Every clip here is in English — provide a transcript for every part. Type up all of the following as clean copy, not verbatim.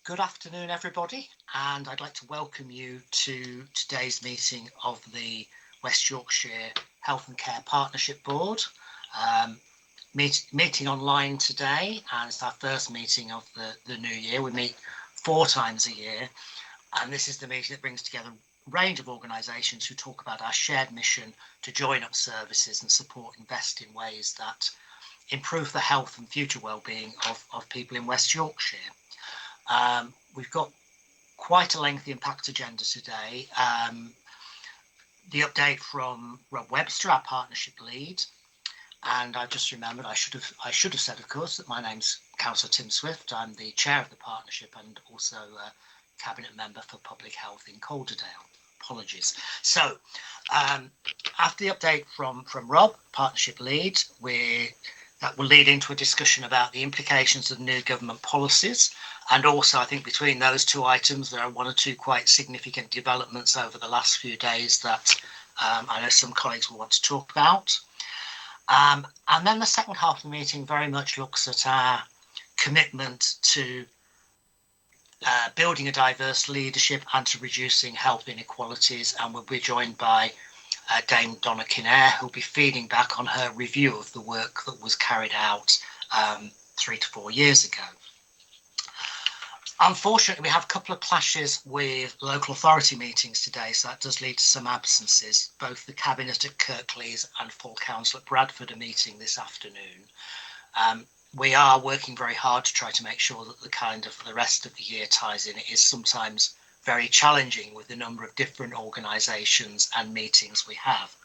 Good afternoon, everybody, and I'd like to welcome you to today's meeting of the West Yorkshire Health and Care Partnership Board. Meeting online today, and it's our first meeting of the new year. We meet 4 times a year, and this is the meeting that brings together a range of organisations who talk about our shared mission to join up services and support invest in ways that improve the health and future well-being of people in West Yorkshire. We've got quite a lengthy and packed agenda today. The update from Rob Webster, our partnership lead, and I've just remembered I should have said, of course, that my name's Councillor Tim Swift. I'm the chair of the partnership and also a cabinet member for public health in Calderdale. Apologies. So after the update from Rob, partnership lead, that will lead into a discussion about the implications of new government policies. And also, I think between those 2 items, there are 1 or 2 quite significant developments over the last few days that I know some colleagues will want to talk about. And then the second half of the meeting very much looks at our commitment to building a diverse leadership and to reducing health inequalities. And we'll be joined by Dame Donna Kinnair, who'll be feeding back on her review of the work that was carried out 3 to 4 years ago. Unfortunately, we have a couple of clashes with local authority meetings today, so that does lead to some absences. Both the Cabinet at Kirklees and full council at Bradford are meeting this afternoon. We are working very hard to try to make sure that the calendar for the rest of the year ties in. It is sometimes very challenging with the number of different organisations and meetings we have.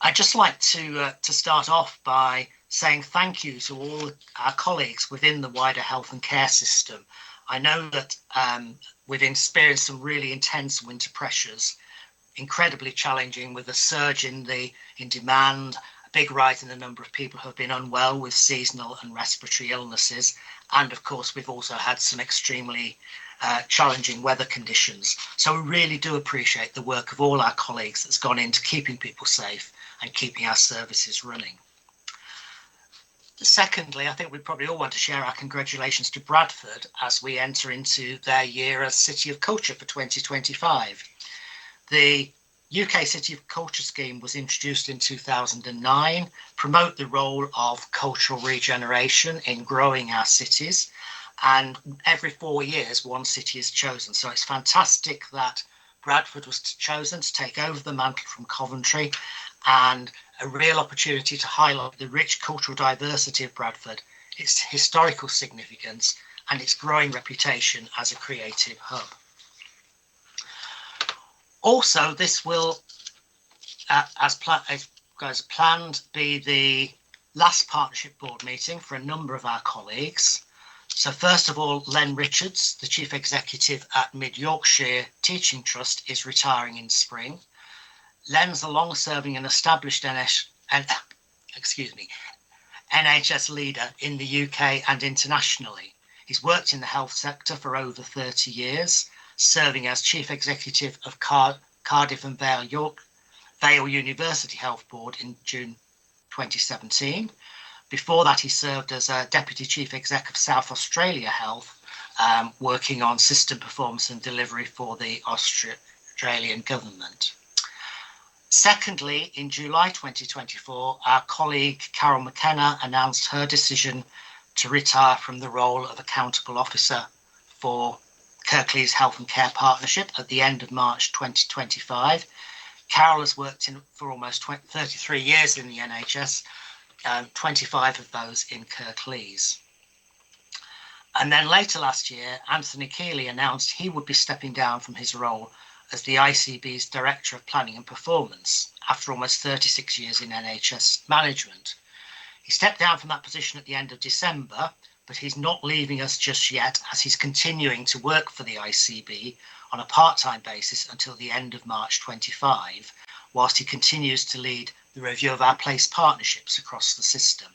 I'd just like to start off by saying thank you to all our colleagues within the wider health and care system. I know that we've experienced some really intense winter pressures, incredibly challenging, with a surge in demand, a big rise in the number of people who have been unwell with seasonal and respiratory illnesses, and of course we've also had some extremely challenging weather conditions. So we really do appreciate the work of all our colleagues that's gone into keeping people safe and keeping our services running. Secondly, I think we probably all want to share our congratulations to Bradford as we enter into their year as City of Culture for 2025. The UK City of Culture scheme was introduced in 2009, promote the role of cultural regeneration in growing our cities, and every 4 years 1 city is chosen. So it's fantastic that Bradford was chosen to take over the mantle from Coventry, and a real opportunity to highlight the rich cultural diversity of Bradford, its historical significance, and its growing reputation as a creative hub. Also, this will, as planned, be the last partnership board meeting for a number of our colleagues. So first of all, Len Richards, the Chief Executive at Mid Yorkshire Teaching Trust, is retiring in spring. Len's a long-serving and established NHS leader in the UK and internationally. He's worked in the health sector for over 30 years, serving as Chief Executive of Cardiff and Vale University Health Board in June 2017. Before that, he served as a Deputy Chief Exec of South Australia Health, working on system performance and delivery for the Australian government. Secondly, in July 2024, our colleague Carol McKenna announced her decision to retire from the role of Accountable Officer for Kirklees Health and Care Partnership at the end of March 2025. Carol has worked for almost 33 years in the NHS, 25 of those in Kirklees. And then later last year, Anthony Keeley announced he would be stepping down from his role as the ICB's Director of Planning and Performance after almost 36 years in NHS management. He stepped down from that position at the end of December, but he's not leaving us just yet, as he's continuing to work for the ICB on a part-time basis until the end of March 25, whilst he continues to lead the review of our place partnerships across the system.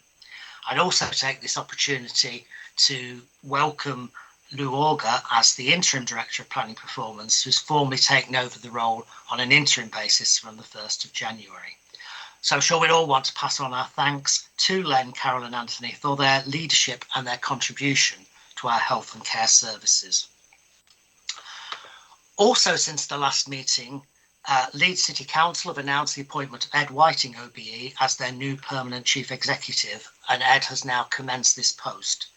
I'd also take this opportunity to welcome Lou Auger as the Interim Director of Planning Performance, who's formally taken over the role on an interim basis from the 1st of January. So I'm sure we'd all want to pass on our thanks to Len, Carol and Anthony for their leadership and their contribution to our health and care services. Also, since the last meeting, Leeds City Council have announced the appointment of Ed Whiting OBE as their new permanent chief executive, and Ed has now commenced this post.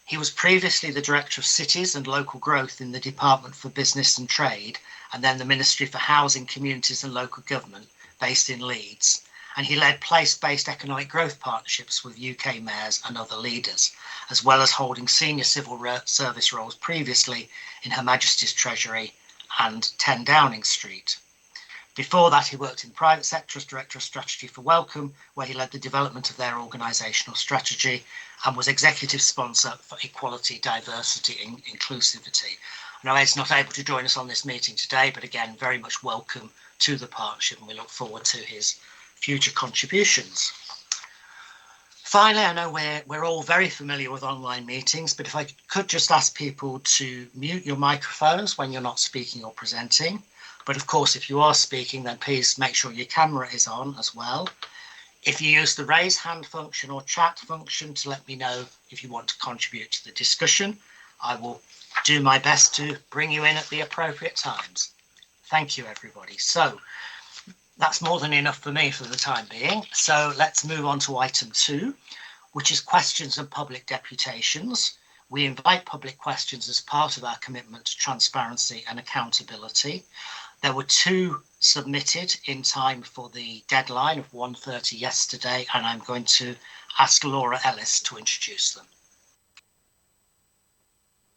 He was previously the Director of Cities and Local Growth in the Department for Business and Trade, and then the Ministry for Housing, Communities and Local Government, based in Leeds. And he led place-based economic growth partnerships with UK mayors and other leaders, as well as holding senior civil service roles previously in Her Majesty's Treasury and 10 Downing Street. Before that, he worked in the private sector as Director of Strategy for Welcome, where he led the development of their organisational strategy and was executive sponsor for equality, diversity and inclusivity. I know Ed's not able to join us on this meeting today, but again, very much welcome to the partnership, and we look forward to his future contributions. Finally, I know we're all very familiar with online meetings, but if I could just ask people to mute your microphones when you're not speaking or presenting. But of course, if you are speaking, then please make sure your camera is on as well. If you use the raise hand function or chat function to let me know if you want to contribute to the discussion, I will do my best to bring you in at the appropriate times. Thank you, everybody. So that's more than enough for me for the time being. So let's move on to item 2, which is questions and public deputations. We invite public questions as part of our commitment to transparency and accountability. There were 2 submitted in time for the deadline of 1:30 yesterday, and I'm going to ask Laura Ellis to introduce them.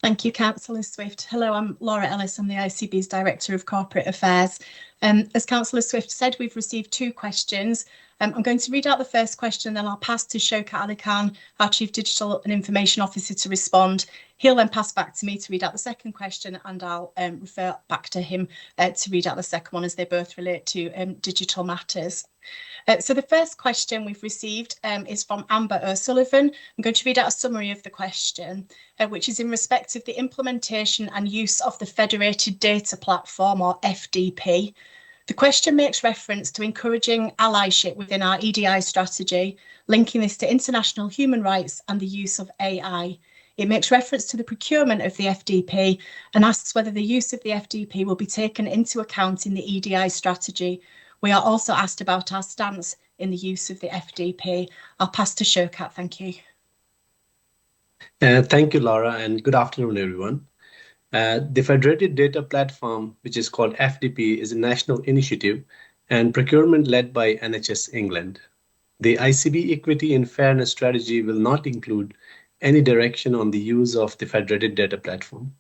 Thank you, Councillor Swift. Hello, I'm Laura Ellis. I'm the ICB's Director of Corporate Affairs. As Councillor Swift said, we've received 2 questions. I'm going to read out the first question, then I'll pass to Shaukat Ali Khan, our Chief Digital and Information Officer, to respond. He'll then pass back to me to read out the second question, and I'll refer back to him to read out the second one, as they both relate to digital matters. So the first question we've received is from Amber O'Sullivan. I'm going to read out a summary of the question, which is in respect of the implementation and use of the Federated Data Platform, or FDP. The question makes reference to encouraging allyship within our EDI strategy, linking this to international human rights and the use of AI. It makes reference to the procurement of the FDP and asks whether the use of the FDP will be taken into account in the EDI strategy. We are also asked about our stance in the use of the FDP. I'll pass to Shaukat. Thank you. Thank you, Laura, and good afternoon, everyone. The Federated Data Platform, which is called FDP, is a national initiative and procurement led by NHS England. The ICB Equity and Fairness strategy will not include any direction on the use of the Federated Data Platform.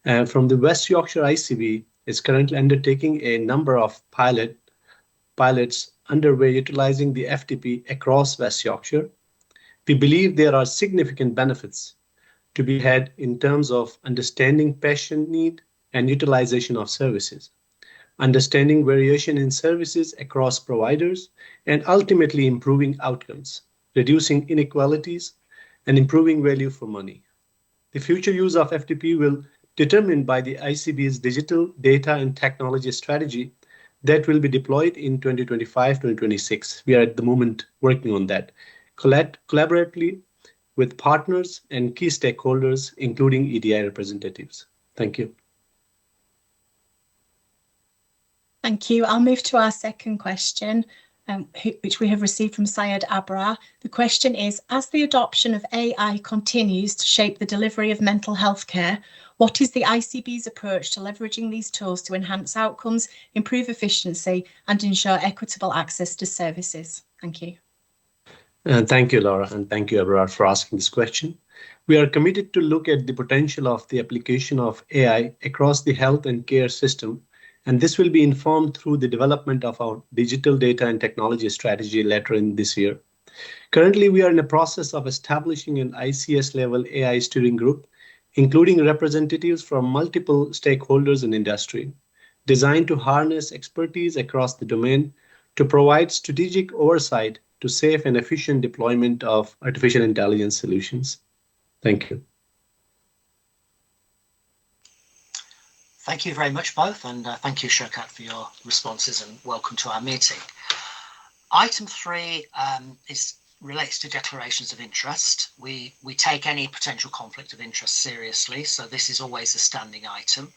From the West Yorkshire ICB is currently undertaking a number of pilots underway utilizing the FDP across West Yorkshire. We believe there are significant benefits to be had in terms of understanding patient need and utilization of services, understanding variation in services across providers, and ultimately improving outcomes, reducing inequalities, and improving value for money. The future use of FDP will be determined by the ICB's digital data and technology strategy that will be deployed in 2025-2026. We are at the moment working on that, collaboratively with partners and key stakeholders, including EDI representatives. Thank you. Thank you. I'll move to our second question, which we have received from Syed Abrar. The question is, as the adoption of AI continues to shape the delivery of mental health care, what is the ICB's approach to leveraging these tools to enhance outcomes, improve efficiency, and ensure equitable access to services? Thank you. Thank you, Laura, and thank you, Abrar, for asking this question. We are committed to look at the potential of the application of AI across the health and care system, and this will be informed through the development of our digital data and technology strategy later in this year. Currently, we are in the process of establishing an ICS-level AI steering group, including representatives from multiple stakeholders in industry, designed to harness expertise across the domain to provide strategic oversight to safe and efficient deployment of artificial intelligence solutions. Thank you. Thank you very much, both, and thank you, Shaukat, for your responses, and welcome to our meeting. Item 3 is relates to declarations of interest. We take any potential conflict of interest seriously, so this is always a standing item.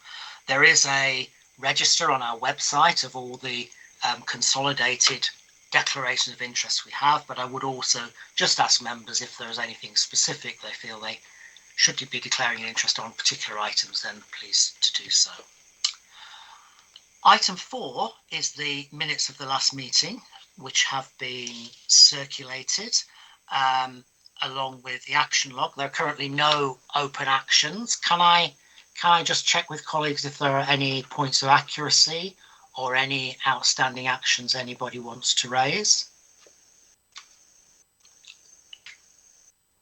There is a register on our website of all the consolidated declarations of interest we have, but I would also just ask members if there is anything specific they feel they should be declaring an interest on particular items, then please to do so. Item 4 is the minutes of the last meeting, which have been circulated along with the action log. There are currently no open actions. Can I just check with colleagues if there are any points of accuracy or any outstanding actions anybody wants to raise?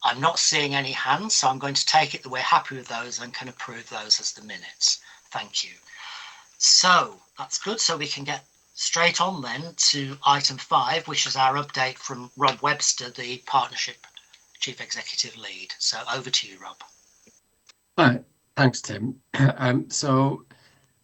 I'm not seeing any hands, so I'm going to take it that we're happy with those and can approve those as the minutes. Thank you. So that's good. So we can get straight on then to item 5, which is our update from Rob Webster, the Partnership Chief Executive Lead. So over to you, Rob. Hi, thanks, Tim. So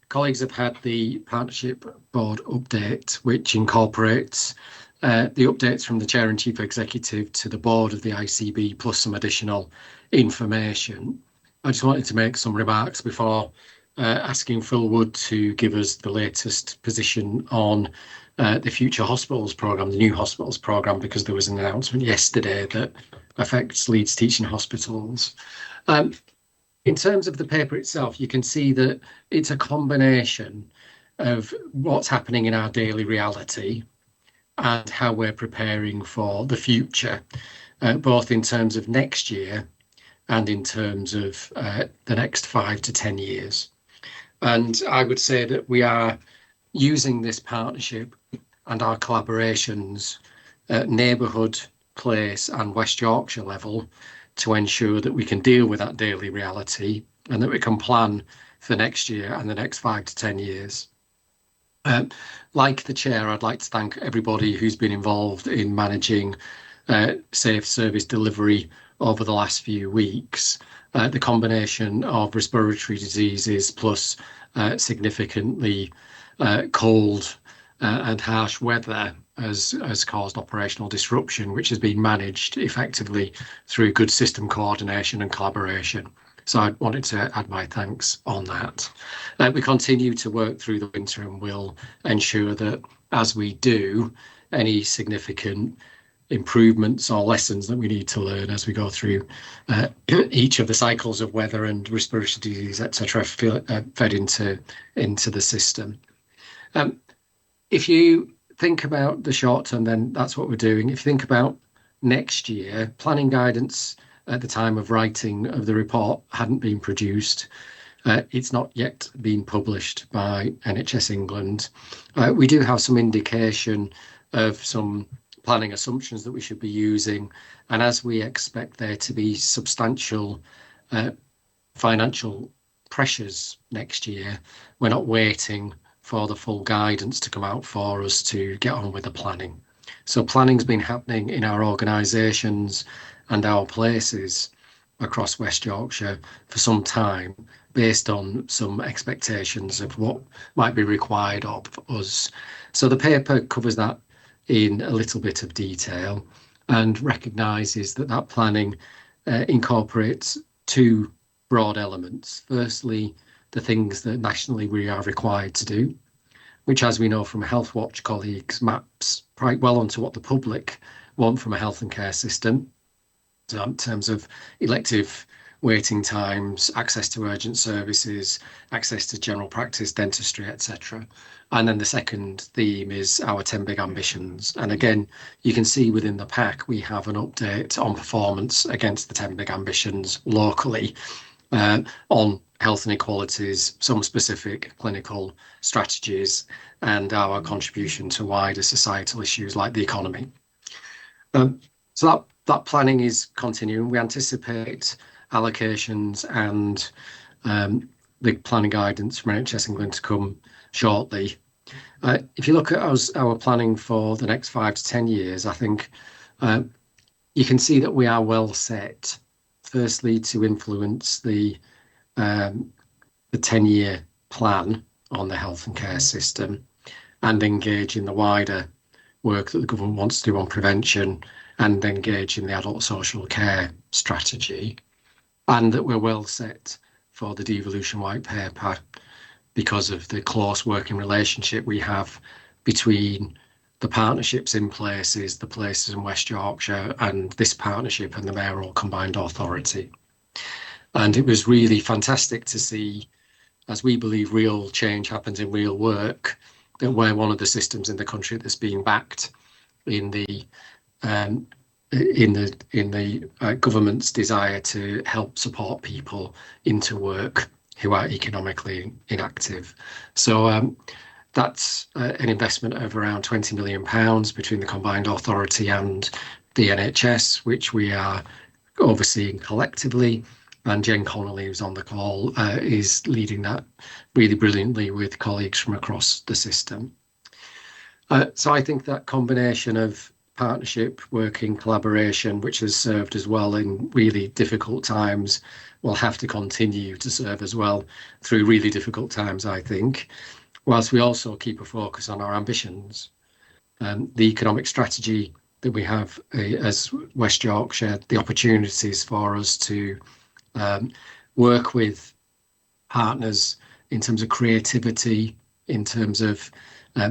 colleagues have had the Partnership Board update, which incorporates the updates from the Chair and Chief Executive to the Board of the ICB, plus some additional information. I just wanted to make some remarks before asking Phil Wood to give us the latest position on the Future Hospitals programme, the new hospitals programme, because there was an announcement yesterday that affects Leeds Teaching Hospitals. In terms of the paper itself, you can see that it's a combination of what's happening in our daily reality and how we're preparing for the future, both in terms of next year and in terms of the next 5 to 10 years. And I would say that we are using this partnership and our collaborations at neighbourhood, place and West Yorkshire level to ensure that we can deal with that daily reality and that we can plan for next year and the next 5 to 10 years. Like the Chair, I'd like to thank everybody who's been involved in managing safe service delivery over the last few weeks. The combination of respiratory diseases plus significantly cold and harsh weather has caused operational disruption, which has been managed effectively through good system coordination and collaboration. So I wanted to add my thanks on that. We continue to work through the winter and will ensure that as we do, any significant improvements or lessons that we need to learn as we go through each of the cycles of weather and respiratory disease, etc., fed into the system. If you think about the short term, then that's what we're doing. If you think about next year, planning guidance at the time of writing of the report hadn't been produced. It's not yet been published by NHS England. We do have some indication of some planning assumptions that we should be using, and as we expect there to be substantial financial pressures next year, we're not waiting for the full guidance to come out for us to get on with the planning. So planning's been happening in our organisations and our places across West Yorkshire for some time, based on some expectations of what might be required of us. So the paper covers that in a little bit of detail and recognises that that planning incorporates two broad elements. Firstly, the things that nationally we are required to do, which, as we know from Health Watch colleagues, maps quite well onto what the public want from a health and care system, in terms of elective waiting times, access to urgent services, access to general practice, dentistry, etc. And then the second theme is our 10 big ambitions. And again, you can see within the pack, we have an update on performance against the 10 big ambitions locally on health inequalities, some specific clinical strategies, and our contribution to wider societal issues like the economy. So that planning is continuing. We anticipate allocations and the planning guidance from NHS England to come shortly. If you look at our planning for the next 5 to 10 years, I think you can see that we are well set, firstly, to influence the 10-year plan on the health and care system and engage in the wider work that the government wants to do on prevention, and engage in the adult social care strategy, and that we're well set for the devolution white paper because of the close working relationship we have between the partnerships in places, the places in West Yorkshire, and this partnership and the mayoral combined authority. And it was really fantastic to see, as we believe real change happens in real work, that we're one of the systems in the country that's being backed in the government's desire to help support people into work who are economically inactive. So that's an investment of around £20 million between the combined authority and the NHS, which we are overseeing collectively. And Jen Connolly, who's on the call, is leading that really brilliantly with colleagues from across the system. So I think that combination of partnership, working, collaboration, which has served as well in really difficult times, will have to continue to serve as well through really difficult times, I think, whilst we also keep a focus on our ambitions. The economic strategy that we have as West Yorkshire, the opportunities for us to work with partners in terms of creativity, in terms of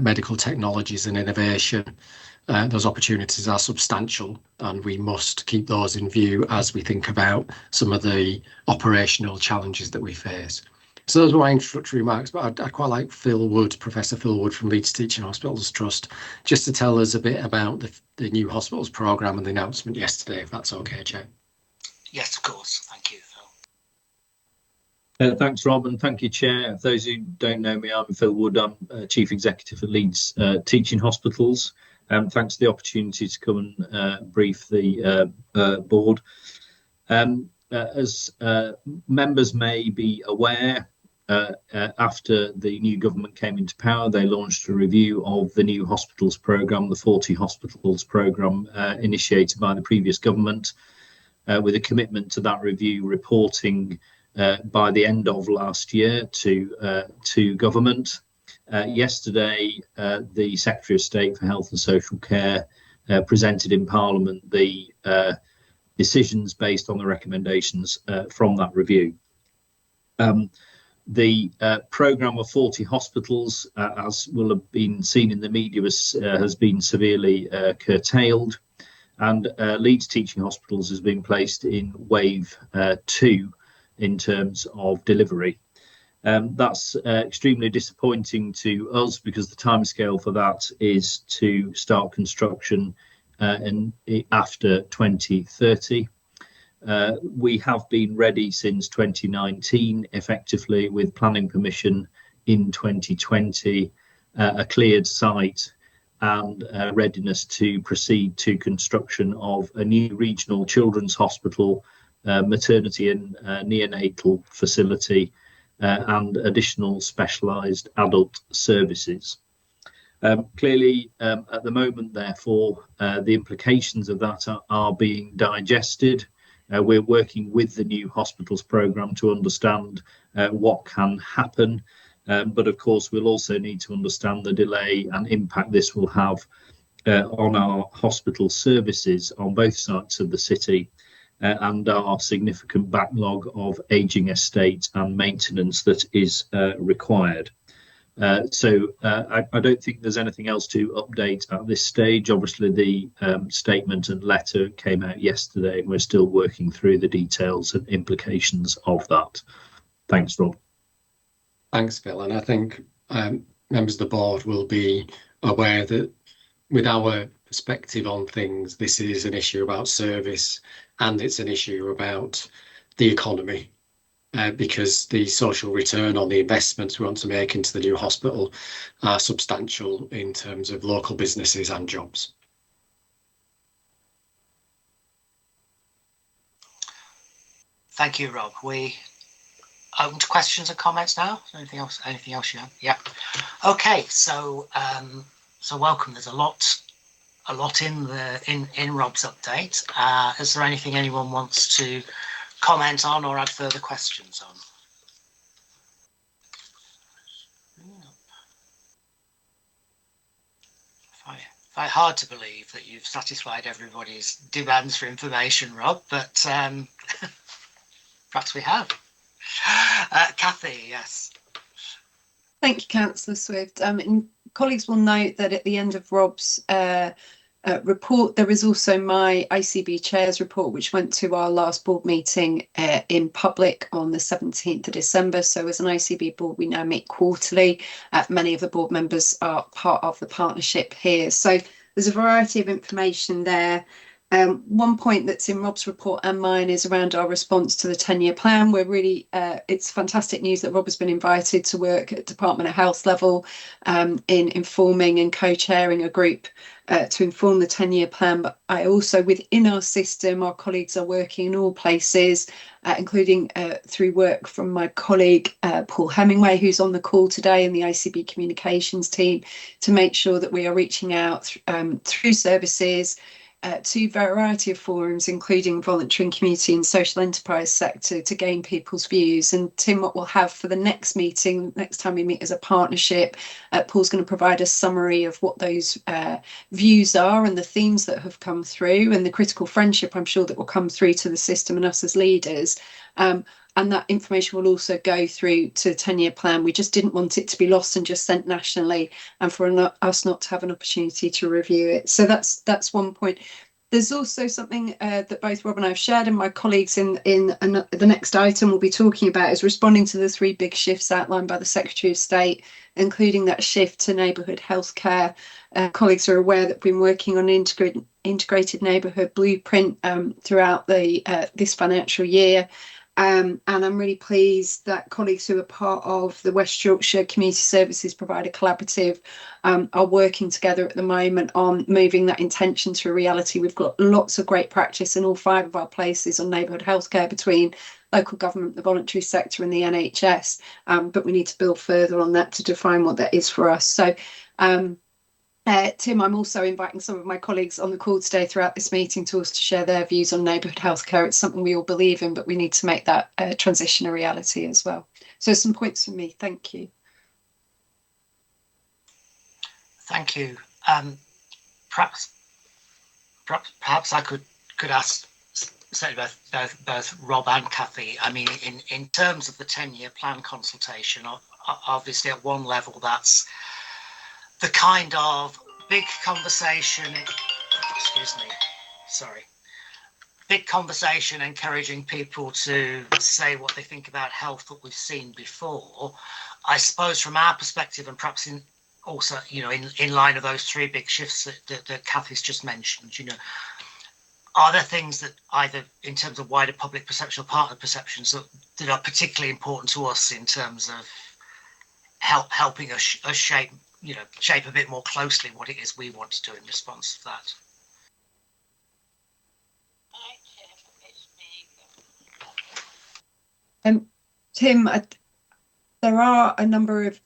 medical technologies and innovation. Those opportunities are substantial, and we must keep those in view as we think about some of the operational challenges that we face. So those were my introductory remarks, but I'd quite like Phil Wood, Professor Phil Wood from Leeds Teaching Hospitals Trust, just to tell us a bit about the new hospitals programme and the announcement yesterday, if that's okay, Chair. Yes, of course. Thank you, Phil. Thanks, Rob, and thank you, Chair. For those who don't know me, I'm Phil Wood. I'm Chief Executive at Leeds Teaching Hospitals. Thanks for the opportunity to come and brief the board. As members may be aware, after the new government came into power, they launched a review of the new hospitals programme, the 40 hospitals programme initiated by the previous government, with a commitment to that review reporting by the end of last year to government. Yesterday, the Secretary of State for Health and Social Care presented in Parliament the decisions based on the recommendations from that review. The programme of 40 hospitals, as will have been seen in the media, has been severely curtailed, and Leeds Teaching Hospitals has been placed in wave 2 in terms of delivery. That's extremely disappointing to us because the timescale for that is to start construction after 2030. We have been ready since 2019, effectively, with planning permission in 2020, a cleared site, and readiness to proceed to construction of a new regional children's hospital, maternity and neonatal facility, and additional specialised adult services. Clearly, at the moment, therefore, the implications of that are being digested. We're working with the new hospitals programme to understand what can happen. But of course, we'll also need to understand the delay and impact this will have on our hospital services on both sides of the city, and our significant backlog of ageing estate and maintenance that is required. So I don't think there's anything else to update at this stage. Obviously, the statement and letter came out yesterday, and we're still working through the details and implications of that. Thanks, Rob. Thanks, Phil. And I think members of the board will be aware that with our perspective on things, this is an issue about service, and it's an issue about the economy, because the social return on the investments we want to make into the new hospital are substantial in terms of local businesses and jobs. Thank you, Rob. We open to questions and comments now. Anything else? Anything else you have? Yeah. Okay. So welcome. There's a lot in Rob's update. Is there anything anyone wants to comment on or add further questions on? Very hard to believe that you've satisfied everybody's demands for information, Rob, but perhaps we have. Kathy, yes. Thank you, Councillor Swift. And colleagues will note that at the end of Rob's report, there is also my ICB Chair's report, which went to our last board meeting in public on the 17th of December. So as an ICB board, we now meet quarterly. Many of the board members are part of the partnership here. So there's a variety of information there. One point that's in Rob's report and mine is around our response to the 10-year plan. We're really, it's fantastic news that Rob has been invited to work at Department of Health level in informing and co-chairing a group to inform the 10-year plan. But I also, within our system, our colleagues are working in all places, including through work from my colleague, Paul Hemingway, who's on the call today, and the ICB communications team, to make sure that we are reaching out through services, to a variety of forums, including voluntary and community and social enterprise sector, to gain people's views. And Tim, what we'll have for the next meeting, next time we meet as a partnership, Paul's going to provide a summary of what those views are and the themes that have come through, and the critical friendship, I'm sure, that will come through to the system and us as leaders. And that information will also go through to the 10-year plan. We just didn't want it to be lost and just sent nationally, and for us not to have an opportunity to review it. So that's one point. There's also something that both Rob and I have shared, and my colleagues in the next item will be talking about, is responding to the 3 big shifts outlined by the Secretary of State, including that shift to neighbourhood healthcare. Colleagues are aware that we've been working on an integrated neighbourhood blueprint throughout this financial year. And I'm really pleased that colleagues who are part of the West Yorkshire Community Services Provider Collaborative are working together at the moment on moving that intention to a reality. We've got lots of great practice in all 5 of our places on neighbourhood healthcare between local government, the voluntary sector and the NHS, but we need to build further on that to define what that is for us. So Tim, I'm also inviting some of my colleagues on the call today throughout this meeting to us to share their views on neighbourhood healthcare. It's something we all believe in, but we need to make that transition a reality as well. So some points from me. Thank you. Thank you. Perhaps I could ask certainly both Rob and Kathy. I mean, in terms of the 10-year plan consultation, obviously at one level that's the kind of big conversation, big conversation encouraging people to say what they think about health that we've seen before. I suppose from our perspective, and perhaps also, in line of those 3 big shifts that Kathy's just mentioned, are there things that either in terms of wider public perception or partner perceptions that are particularly important to us in terms of helping us shape a bit more closely what it is we want to do in response to that? Tim, there are a number of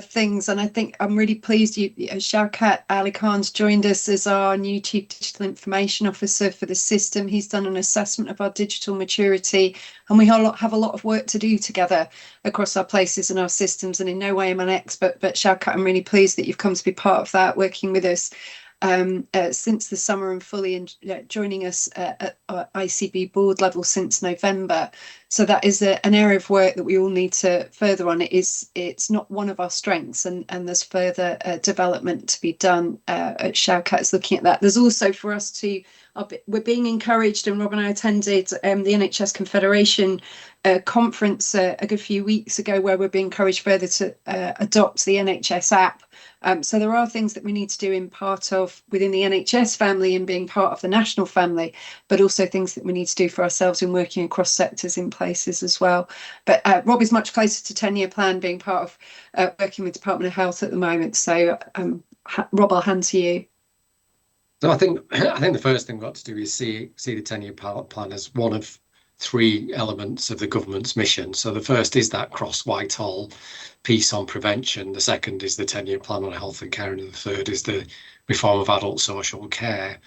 things, and I think I'm really pleased Shaukat Ali Khan's joined us as our new Chief Digital Information Officer for the system. He's done an assessment of our digital maturity, and we have a lot of work to do together across our places and our systems, and in no way am I an expert, but Shaukat, I'm really pleased that you've come to be part of that, working with us since the summer and fully joining us at ICB board level since November. So that is an area of work that we all need to further on. It's not one of our strengths, and there's further development to be done. Shaukat is looking at that. There's also for us to, we're being encouraged, and Rob and I attended the NHS Confederation conference a good few weeks ago, where we're being encouraged further to adopt the NHS app. So there are things that we need to do in part of within the NHS family and being part of the national family, but also things that we need to do for ourselves in working across sectors in places as well. But Rob is much closer to 10-year plan, being part of working with Department of Health at the moment. So Rob, I'll hand to you. So I think the first thing we've got to do is see the 10-year plan as one of 3 elements of the government's mission. So the first is that cross-Whitehall piece on prevention. The second is the 10-year plan on health and care, and the third is the reform of adult social care.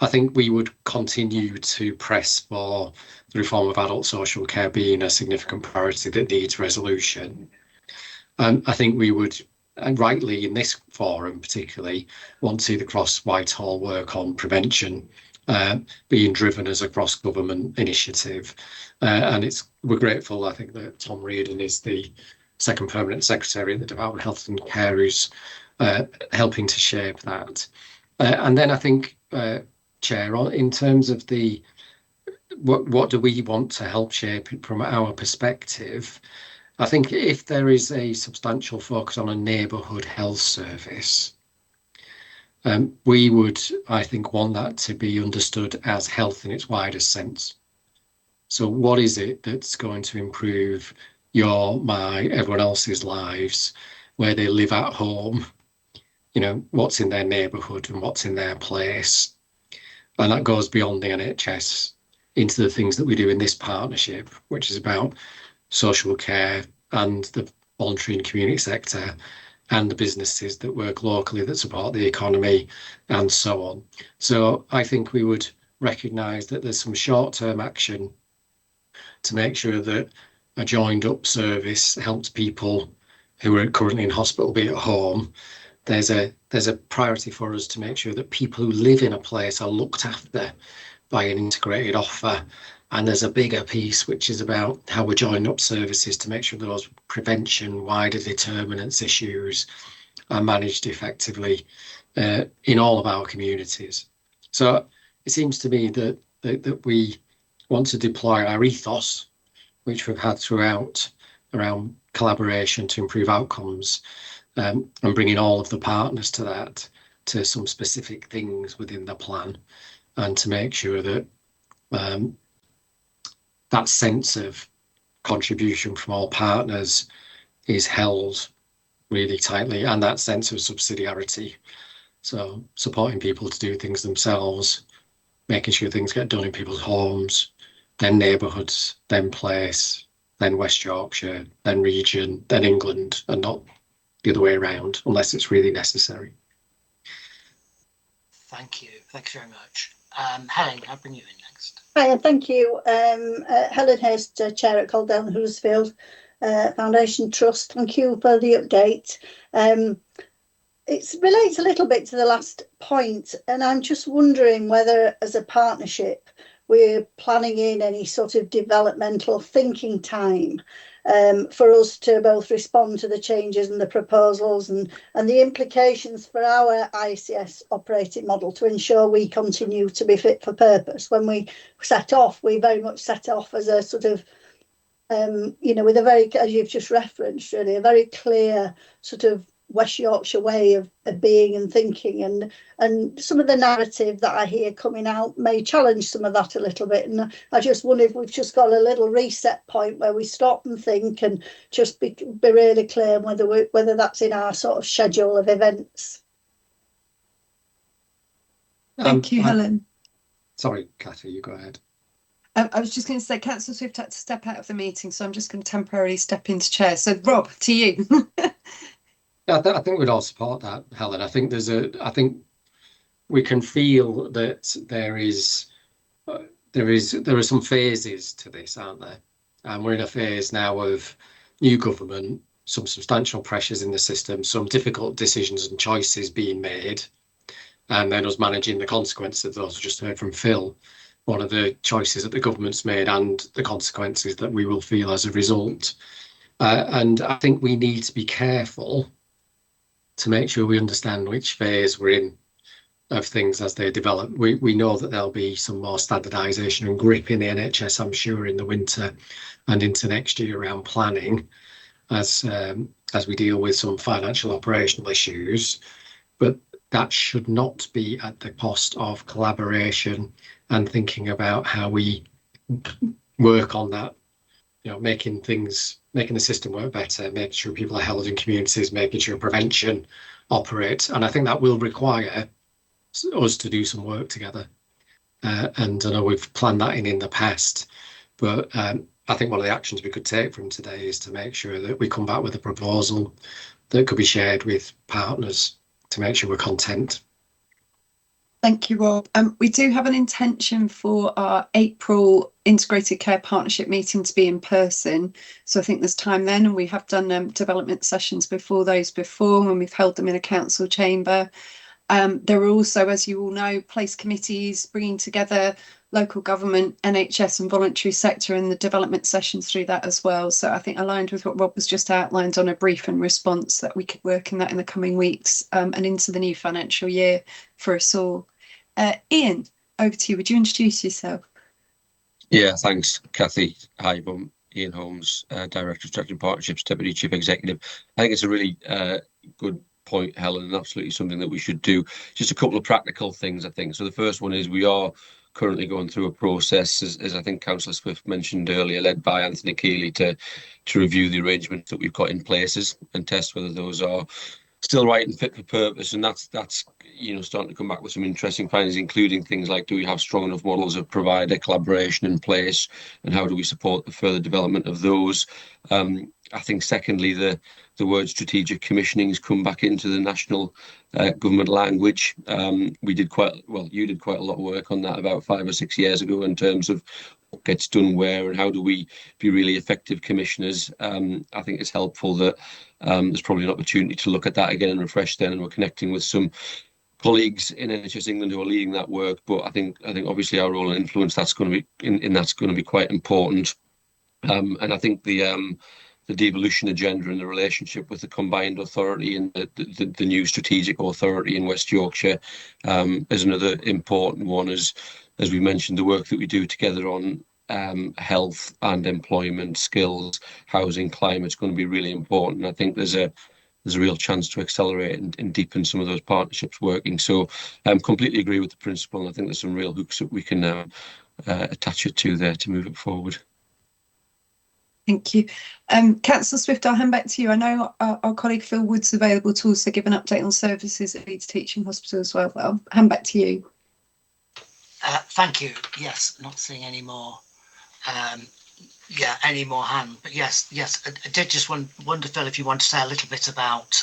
I think we would continue to press for the reform of adult social care being a significant priority that needs resolution. I think we would and rightly in this forum particularly, want to see the Cross Whitehall work on prevention being driven as a cross-government initiative. And we're grateful, I think, that Tom Reardon is the second permanent secretary at the Department of Health and Care who's helping to shape that. And then I think, Chair, in terms of what do we want to help shape it from our perspective, I think if there is a substantial focus on a neighbourhood health service, we would, I think, want that to be understood as health in its widest sense. So what is it that's going to improve your, my, everyone else's lives, where they live at home, you know, what's in their neighbourhood and what's in their place. And that goes beyond the NHS into the things that we do in this partnership, which is about social care and the voluntary and community sector and the businesses that work locally that support the economy and so on. So I think we would recognise that there's some short-term action to make sure that a joined up service helps people who are currently in hospital be at home. There's a priority for us to make sure that people who live in a place are looked after by an integrated offer. And there's a bigger piece, which is about how we're joining up services to make sure those prevention, wider determinants issues are managed effectively in all of our communities. So it seems to me that we want to deploy our ethos, which we've had throughout, around collaboration to improve outcomes, and bringing all of the partners to that, to some specific things within the plan, and to make sure that that sense of contribution from all partners is held really tightly, and that sense of subsidiarity. So supporting people to do things themselves, making sure things get done in people's homes, then neighbourhoods, then place, then West Yorkshire, then region, then England, and not the other way around, unless it's really necessary. Thank you. Thank you very much. Helen, I'll bring you in next. Hi, thank you. Helen Hurst, Chair at Coldale and Huddersfield Foundation Trust. Thank you for the update. It relates a little bit to the last point, and I'm just wondering whether, as a partnership, we're planning in any sort of developmental thinking time for us to both respond to the changes and the proposals and the implications for our ICS operating model to ensure we continue to be fit for purpose. When we set off, we very much set off as a sort of, you know, with a very, as you've just referenced, really, a very clear sort of West Yorkshire way of being and thinking, and some of the narrative that I hear coming out may challenge some of that a little bit, and I just wonder if we've just got a little reset point where we stop and think and just be really clear whether that's in our sort of schedule of events. Thank you, Helen. Sorry, Cathy, you go ahead. I was just going to say, Councillor Swift had to step out of the meeting, so I'm just going to temporarily step into chair. So, Rob, to you. I think we'd all support that, Helen. I think I think we can feel that there are some phases to this, aren't there? And we're in a phase now of new government, some substantial pressures in the system, some difficult decisions and choices being made, and then us managing the consequences of those. I just heard from Phil, one of the choices that the government's made and the consequences that we will feel as a result. And I think we need to be careful to make sure we understand which phase we're in of things as they develop. We know that there'll be some more standardisation and grip in the NHS, I'm sure, in the winter and into next year around planning as we deal with some financial operational issues. But that should not be at the cost of collaboration and thinking about how we work on that, you know, making the system work better, making sure people are held in communities, making sure prevention operates. And I think that will require us to do some work together. And I know we've planned that in the past, but I think one of the actions we could take from today is to make sure that we come back with a proposal that could be shared with partners to make sure we're content. Thank you, Rob. We do have an intention for our April Integrated Care Partnership meeting to be in person. So I think there's time then, and we have done development sessions before when we've held them in a council chamber. There are also, as you all know, place committees bringing together local government, NHS and voluntary sector in the development sessions through that as well. So I think aligned with what Rob was just outlined on a brief and response, that we could work in that in the coming weeks and into the new financial year for us all. Ian, over to you. Would you introduce yourself? Yeah, thanks, Kathy. Hi, I'm Ian Holmes, Director of Strategy and Partnerships, Deputy Chief Executive. I think it's a really good point, Helen, and absolutely something that we should do. Just a couple of practical things, I think. So the first one is we are currently going through a process, as I think Councillor Swift mentioned earlier, led by Anthony Keeley, to review the arrangements that we've got in places and test whether those are still right and fit for purpose. And that's starting to come back with some interesting findings, including things like, do we have strong enough models of provider collaboration in place, and how do we support the further development of those? I think secondly, the word strategic commissioning has come back into the national government language. You did quite a lot of work on that about 5 or 6 years ago in terms of what gets done where and how do we be really effective commissioners. I think it's helpful that there's probably an opportunity to look at that again and refresh then, and we're connecting with some colleagues in NHS England who are leading that work. But I think obviously our role and influence that's going to be that's going to be quite important. And I think the devolution agenda and the relationship with the combined authority and the new strategic authority in West Yorkshire is another important one. As we mentioned, the work that we do together on health and employment, skills, housing, climate is going to be really important. I think there's a real chance to accelerate and deepen some of those partnerships working. So I completely agree with the principle, and I think there's some real hooks that we can attach it to there to move it forward. Thank you. Councillor Swift, I'll hand back to you. I know our colleague Phil Wood's available to also give an update on services at Leeds Teaching Hospital as well, but I'll hand back to you. Thank you. Yes, not seeing any more any more hand, but yes, I did just wonder, Phil, if you want to say a little bit about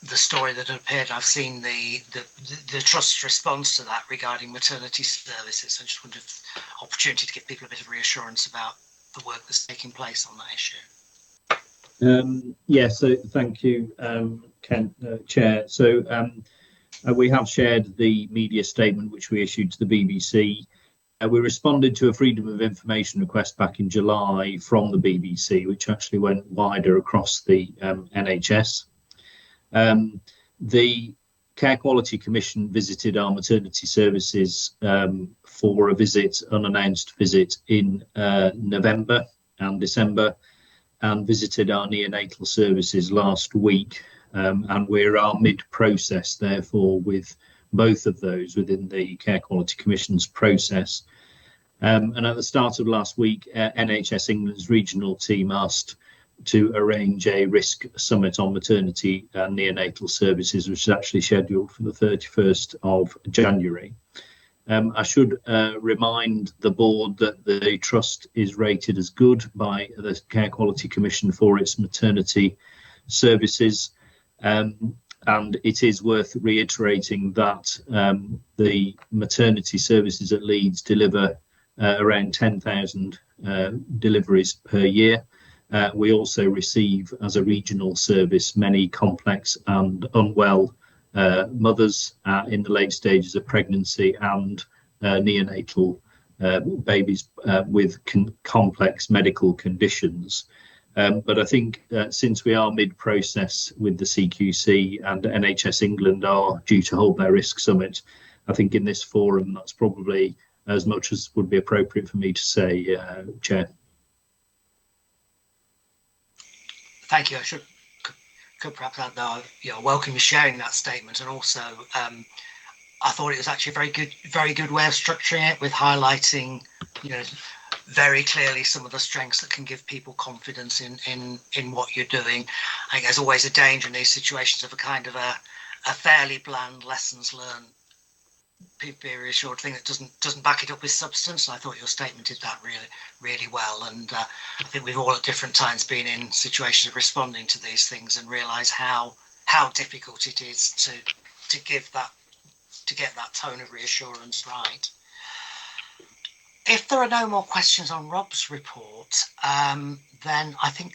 the story that appeared. I've seen the Trust's response to that regarding maternity services. I just wondered if opportunity to give people a bit of reassurance about the work that's taking place on that issue. So thank you, Ken, Chair. So we have shared the media statement which we issued to the BBC. We responded to a Freedom of Information request back in July from the BBC, which actually went wider across the NHS. The Care Quality Commission visited our maternity services for a unannounced visit in November and December, and visited our neonatal services last week. And we're mid-process, therefore, with both of those within the Care Quality Commission's process. And at the start of last week, NHS England's regional team asked to arrange a risk summit on maternity and neonatal services, which is actually scheduled for the 31st of January. I should remind the board that the Trust is rated as good by the Care Quality Commission for its maternity services. And it is worth reiterating that the maternity services at Leeds deliver around 10,000 deliveries per year. We also receive, as a regional service, many complex and unwell mothers in the late stages of pregnancy and neonatal babies with complex medical conditions. But I think since we are mid-process with the CQC and NHS England are due to hold their risk summit, I think in this forum that's probably as much as would be appropriate for me to say, Chair. Thank you. I could perhaps add that welcome you sharing that statement, and also I thought it was actually a very good way of structuring it, with highlighting very clearly some of the strengths that can give people confidence in what you're doing. I think there's always a danger in these situations of a kind of a fairly bland lessons learned, people be reassured thing that doesn't back it up with substance. I thought your statement did that really well, and I think we've all at different times been in situations of responding to these things and realise how difficult it is to give that to get that tone of reassurance right. If there are no more questions on Rob's report, then I think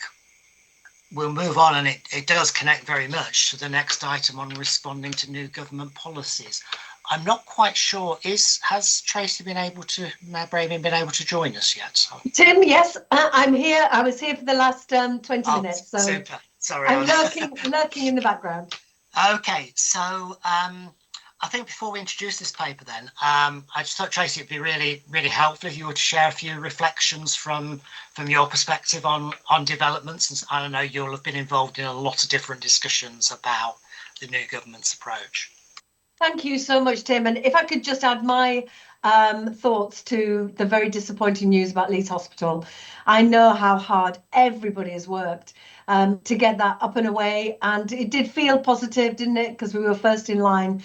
we'll move on, and it does connect very much to the next item on responding to new government policies. I'm not quite sure, has Tracy been able to, Brabin been able to join us yet? So. Tim, yes, I'm here. I was here for the last 20 minutes. So super. Sorry. I'm lurking in the background. Okay, so I think before we introduce this paper then, I just thought, Tracy, it'd be really, really helpful if you were to share a few reflections from your perspective on developments. And I know you'll have been involved in a lot of different discussions about the new government's approach. Thank you so much, Tim. And if I could just add my thoughts to the very disappointing news about Leeds Hospital. I know how hard everybody has worked to get that up and away. And it did feel positive, didn't it? Because we were first in line.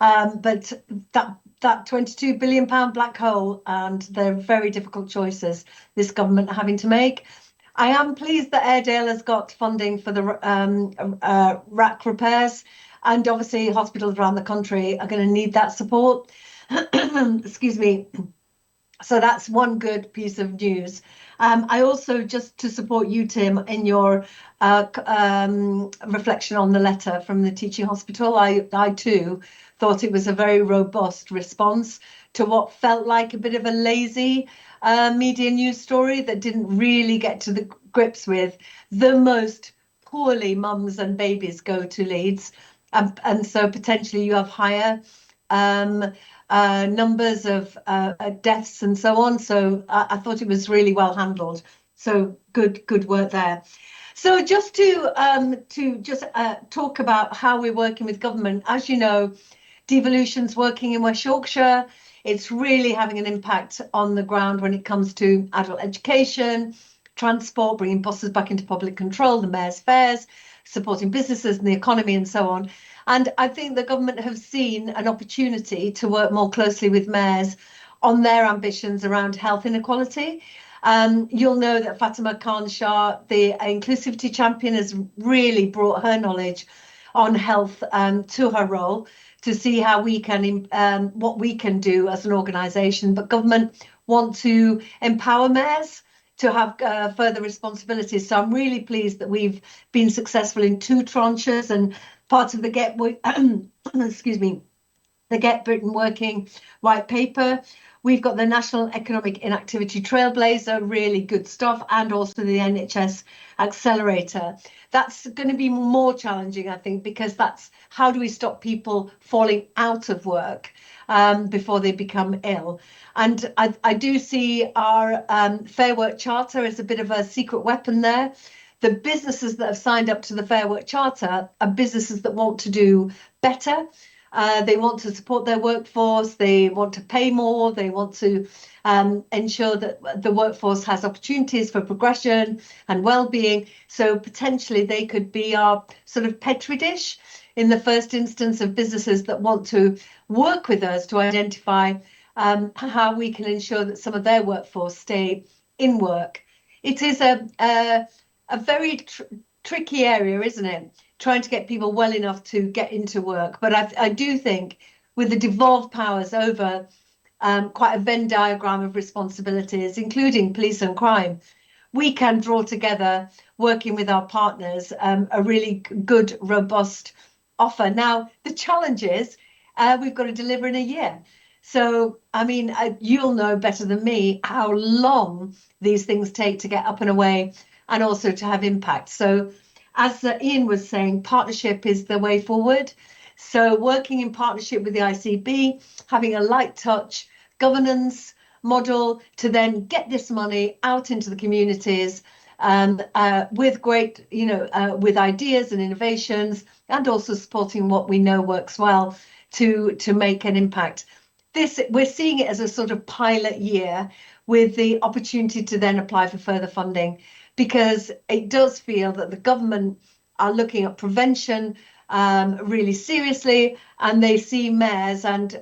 But that £22 billion black hole and the very difficult choices this government are having to make. I am pleased that Airedale has got funding for the rack repairs, and obviously hospitals around the country are going to need that support. Excuse me. So that's one good piece of news. I also, just to support you, Tim, in your reflection on the letter from the teaching hospital, I too thought it was a very robust response to what felt like a bit of a lazy media news story that didn't really get to the grips with the most poorly mums and babies go to Leeds. And so potentially you have higher numbers of deaths and so on. So I thought it was really well handled. So good work there. So just to talk about how we're working with government, as you know, devolution's working in West Yorkshire. It's really having an impact on the ground when it comes to adult education, transport, bringing buses back into public control, the mayor's fares, supporting businesses and the economy and so on. And I think the government have seen an opportunity to work more closely with mayors on their ambitions around health inequality. You'll know that Fatima Khan Shah, the inclusivity champion, has really brought her knowledge on health to her role to see how we can, what we can do as an organisation. But government want to empower mayors to have further responsibilities. So I'm really pleased that we've been successful in 2 tranches, and part of the excuse me, the Get Britain Working white paper. We've got the National Economic Inactivity Trailblazer, really good stuff, and also the NHS Accelerator. That's going to be more challenging, I think, because that's how do we stop people falling out of work before they become ill. And I do see our Fair Work Charter as a bit of a secret weapon there. The businesses that have signed up to the Fair Work Charter are businesses that want to do better. They want to support their workforce. They want to pay more. They want to ensure that the workforce has opportunities for progression and well-being. So potentially they could be our sort of petri dish in the first instance of businesses that want to work with us to identify how we can ensure that some of their workforce stay in work. It is a very tricky area, isn't it? Trying to get people well enough to get into work. But I do think with the devolved powers over quite a Venn diagram of responsibilities, including police and crime, we can draw together, working with our partners, a really good, robust offer. Now, the challenge is we've got to deliver in a year. So, I mean, you'll know better than me how long these things take to get up and away and also to have impact. So, as Ian was saying, partnership is the way forward. So working in partnership with the ICB, having a light touch governance model to then get this money out into the communities with great, with ideas and innovations, and also supporting what we know works well to make an impact. We're seeing it as a sort of pilot year with the opportunity to then apply for further funding, because it does feel that the government are looking at prevention really seriously, and they see mayors and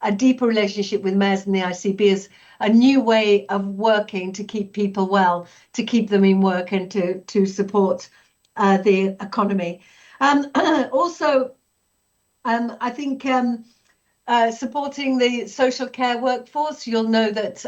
a deeper relationship with mayors and the ICB as a new way of working to keep people well, to keep them in work, and to support the economy. Also, I think supporting the social care workforce. You'll know that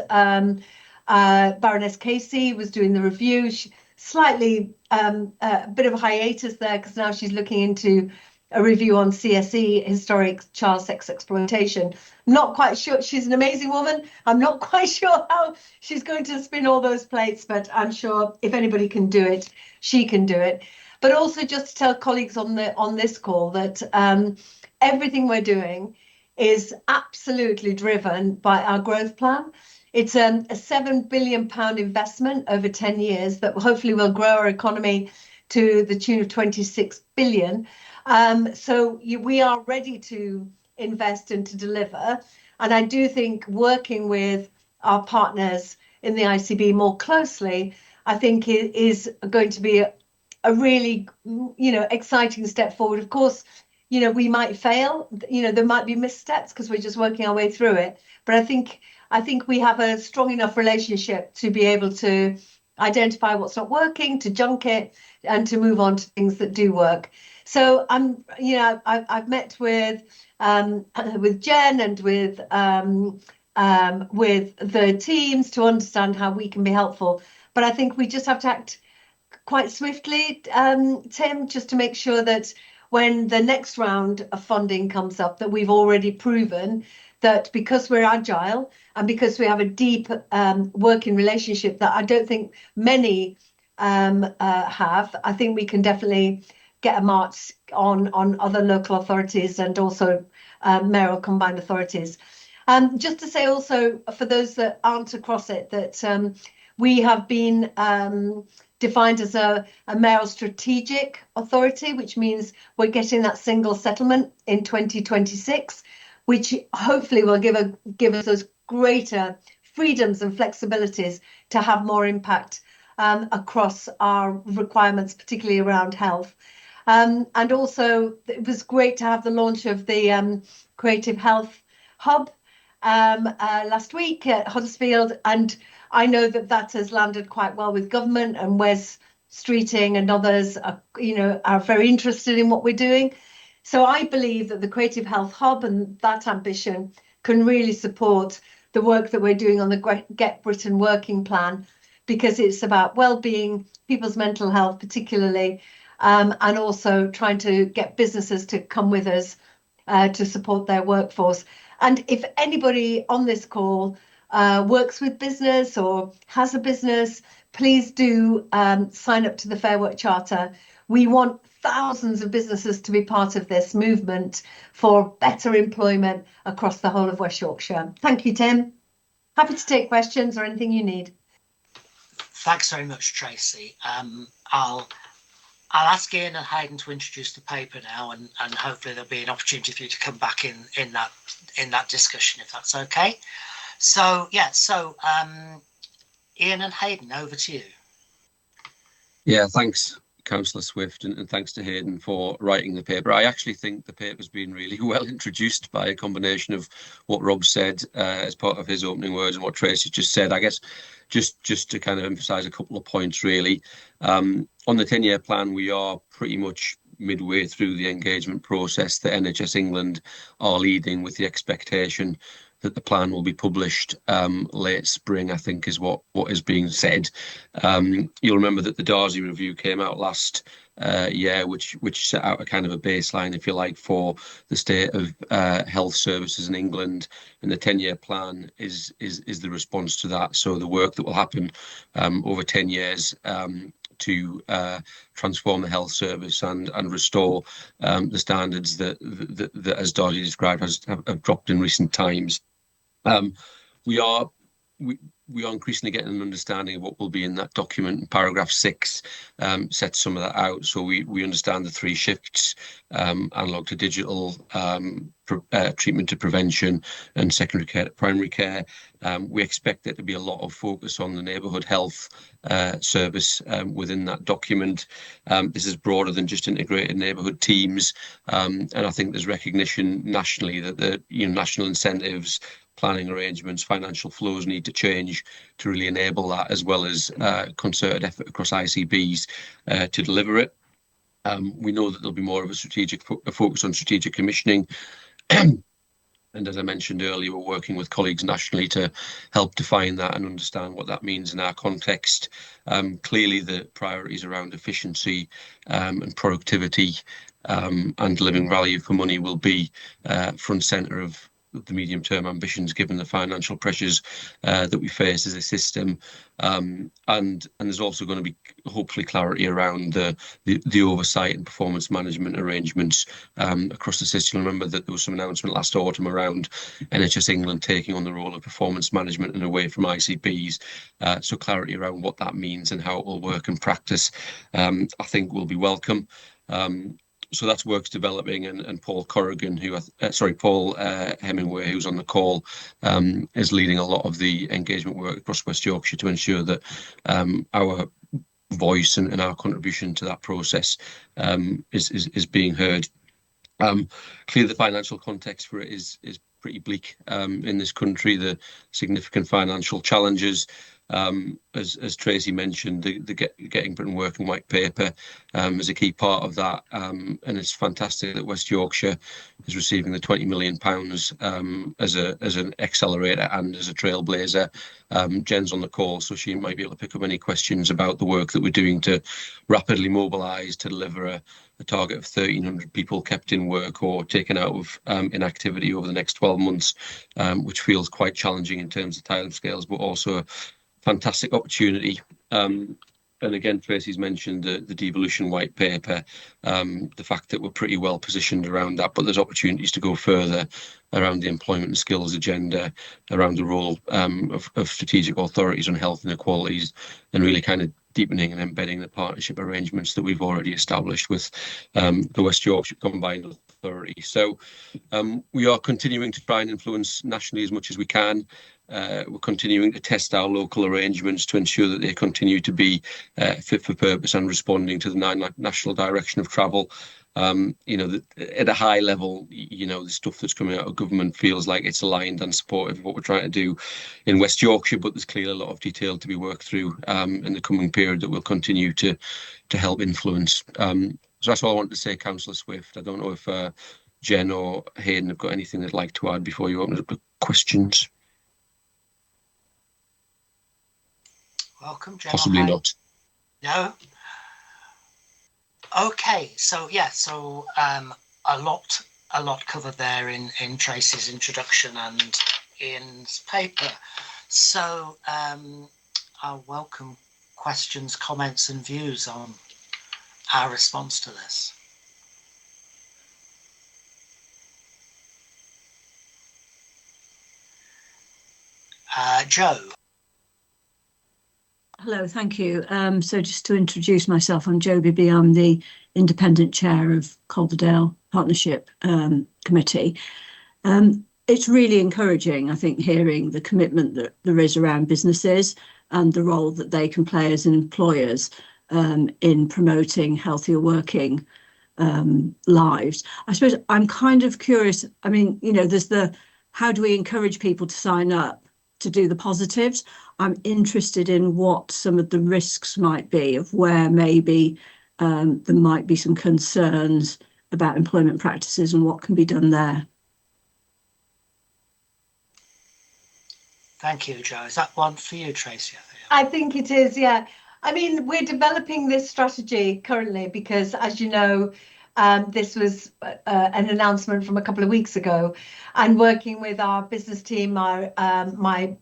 Baroness Casey was doing the review. Slightly a bit of a hiatus there because now she's looking into a review on CSE, historic child sex exploitation. Not quite sure. She's an amazing woman. I'm not quite sure how she's going to spin all those plates, but I'm sure if anybody can do it, she can do it. But also just to tell colleagues on this call that everything we're doing is absolutely driven by our growth plan. It's a £7 billion investment over 10 years that hopefully will grow our economy to the tune of 26 billion. So we are ready to invest and to deliver. And I do think working with our partners in the ICB more closely, I think it is going to be a really, exciting step forward. Of course, we might fail, there might be missteps because we're just working our way through it. But I think we have a strong enough relationship to be able to identify what's not working, to junk it, and to move on to things that do work. So I've met with Jen and with the teams to understand how we can be helpful. But I think we just have to act quite swiftly, Tim, just to make sure that when the next round of funding comes up, that we've already proven that because we're agile and because we have a deep working relationship that I don't think many have, I think we can definitely get a march on other local authorities and also mayoral combined authorities. Just to say also, for those that aren't across it, that we have been defined as a mayoral strategic authority, which means we're getting that single settlement in 2026, which hopefully will give us those greater freedoms and flexibilities to have more impact across our requirements, particularly around health. And also, it was great to have the launch of the Creative Health Hub last week at Huddersfield, and I know that has landed quite well with government, and Wes Streeting and others are very interested in what we're doing. So I believe that the Creative Health Hub and that ambition can really support the work that we're doing on the Get Britain Working Plan, because it's about well-being, people's mental health particularly, and also trying to get businesses to come with us to support their workforce. And if anybody on this call works with business or has a business, please do sign up to the Fair Work Charter. We want thousands of businesses to be part of this movement for better employment across the whole of West Yorkshire. Thank you, Tim. Happy to take questions or anything you need. Thanks very much, Tracy. I'll ask Ian and Hayden to introduce the paper now, and hopefully there'll be an opportunity for you to come back in that discussion, if that's okay. So Ian and Hayden, over to you. Yeah, thanks, Councillor Swift, and thanks to Hayden for writing the paper. I actually think the paper's been really well introduced by a combination of what Rob said as part of his opening words and what Tracy just said. I guess just to kind of emphasise a couple of points, really. On the 10-year plan, we are pretty much midway through the engagement process that NHS England are leading, with the expectation that the plan will be published late spring, I think is what is being said. You'll remember that the Darcy review came out last year, which set out a kind of a baseline, if you like, for the state of health services in England, and the 10-year plan is the response to that. So the work that will happen over 10 years to transform the health service and restore the standards that as Darcy described, have dropped in recent times. We are increasingly getting an understanding of what will be in that document, and paragraph 6 sets some of that out. So we understand the 3 shifts: analog to digital, treatment to prevention, and secondary care to primary care. We expect there to be a lot of focus on the neighbourhood health service within that document. This is broader than just integrated neighbourhood teams, and I think there's recognition nationally that the national incentives, planning arrangements, financial flows need to change to really enable that, as well as concerted effort across ICBs to deliver it. We know that there'll be more of a focus on strategic commissioning And as I mentioned earlier, we're working with colleagues nationally to help define that and understand what that means in our context. Clearly, the priorities around efficiency and productivity and delivering value for money will be front centre of the medium-term ambitions, given the financial pressures that we face as a system. And there's also going to be hopefully clarity around the oversight and performance management arrangements across the system. Remember that there was some announcement last autumn around NHS England taking on the role of performance management and away from ICBs. So clarity around what that means and how it will work in practice, I think will be welcome. So that's work's developing, and Paul Corrigan, Paul Hemingway, who's on the call, is leading a lot of the engagement work across West Yorkshire to ensure that our voice and our contribution to that process is being heard. Clearly, the financial context for it is pretty bleak in this country. The significant financial challenges. As Tracy mentioned, the Getting Britain Working white paper is a key part of that, and it's fantastic that West Yorkshire is receiving the £20 million as an accelerator and as a trailblazer. Jen's on the call, so she might be able to pick up any questions about the work that we're doing to rapidly mobilise to deliver a target of 1,300 people kept in work or taken out of inactivity over the next 12 months, which feels quite challenging in terms of timescales, but also a fantastic opportunity. And again, Tracy's mentioned the devolution white paper, the fact that we're pretty well positioned around that, but there's opportunities to go further around the employment and skills agenda, around the role of strategic authorities on health inequalities, and really kind of deepening and embedding the partnership arrangements that we've already established with the West Yorkshire Combined Authority. So we are continuing to try and influence nationally as much as we can. We're continuing to test our local arrangements to ensure that they continue to be fit for purpose and responding to the national direction of travel. At a high level, the stuff that's coming out of government feels like it's aligned and supportive of what we're trying to do in West Yorkshire, but there's clearly a lot of detail to be worked through in the coming period that we'll continue to help influence. So that's all I wanted to say, Councillor Swift. I don't know if Jen or Hayden have got anything they'd like to add before you open up the questions. Welcome, Jen. Possibly not. No. Okay, so yeah, a lot covered there in Tracy's introduction and Ian's paper. So I'll welcome questions, comments, and views on our response to this. Joe. Hello, thank you. So just to introduce myself, I'm Jo Bibby. I'm the independent chair of Culverdale Partnership Committee. It's really encouraging, I think, hearing the commitment that there is around businesses and the role that they can play as employers in promoting healthier working lives. I suppose I'm kind of curious. I mean, there's how do we encourage people to sign up to do the positives? I'm interested in what some of the risks might be of where maybe there might be some concerns about employment practices and what can be done there. Thank you, Joe. Is that one for you, Tracy? I think it is, yeah. I mean, we're developing this strategy currently because, as you know, this was an announcement from a couple of weeks ago, and working with our business team, my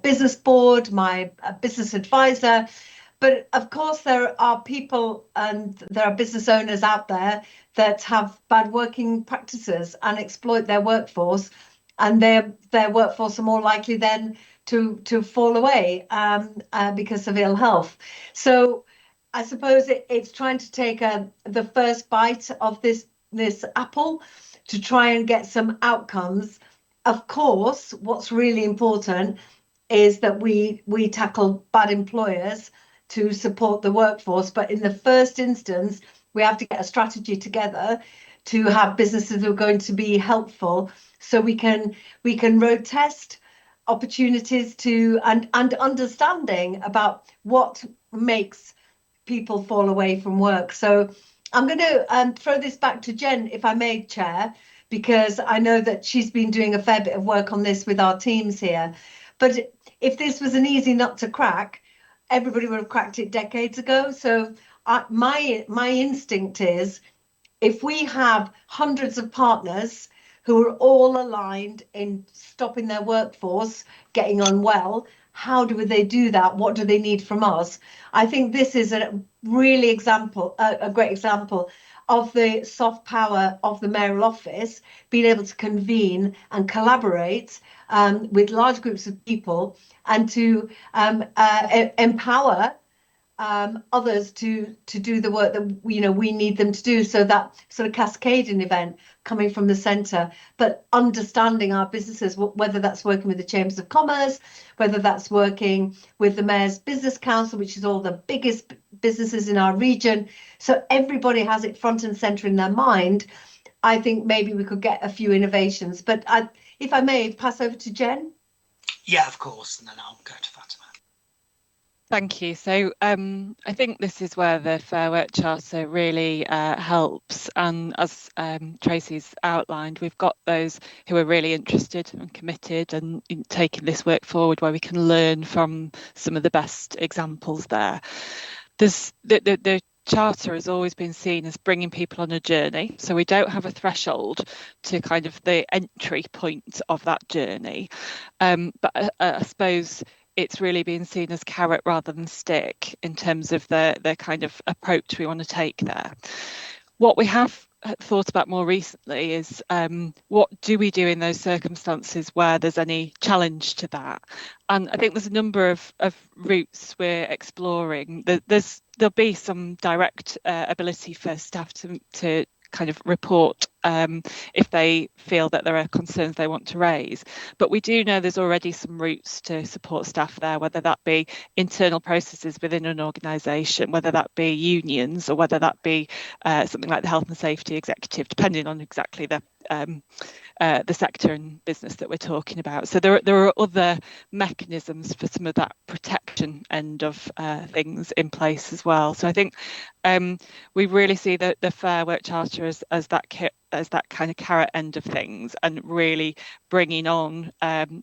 business board, my business advisor. But of course, there are people and there are business owners out there that have bad working practices and exploit their workforce, and their workforce are more likely then to fall away because of ill health. So I suppose it's trying to take the first bite of this apple to try and get some outcomes. Of course, what's really important is that we tackle bad employers to support the workforce. But in the first instance, we have to get a strategy together to have businesses who are going to be helpful, so we can road test opportunities to and understanding about what makes people fall away from work. So I'm going to throw this back to Jen, if I may, Chair, because I know that she's been doing a fair bit of work on this with our teams here. But if this was an easy nut to crack, everybody would have cracked it decades ago. So my instinct is, if we have hundreds of partners who are all aligned in stopping their workforce getting unwell, how do they do that? What do they need from us? I think this is a really a great example of the soft power of the mayoral office being able to convene and collaborate with large groups of people and to empower others to do the work that we need them to do. So that sort of cascading event coming from the centre, but understanding our businesses, whether that's working with the Chambers of Commerce, whether that's working with the Mayor's Business Council, which is all the biggest businesses in our region. So everybody has it front and centre in their mind. I think maybe we could get a few innovations. But if I may pass over to Jen. Yeah, of course, and then I'll go to Fatima. Thank you. So I think this is where the Fair Work Charter really helps. And as Tracy's outlined, we've got those who are really interested and committed and taking this work forward, where we can learn from some of the best examples there. The Charter has always been seen as bringing people on a journey. So we don't have a threshold to kind of the entry point of that journey. But I suppose it's really being seen as carrot rather than stick in terms of the kind of approach we want to take there. What we have thought about more recently is what do we do in those circumstances where there's any challenge to that? And I think there's a number of routes we're exploring. There'll be some direct ability for staff to kind of report if they feel that there are concerns they want to raise. But we do know there's already some routes to support staff there, whether that be internal processes within an organisation, whether that be unions, or whether that be something like the health and safety executive, depending on exactly the sector and business that we're talking about. So there are other mechanisms for some of that protection end of things in place as well. So I think we really see the Fair Work Charter as that kind of carrot end of things, and really bringing on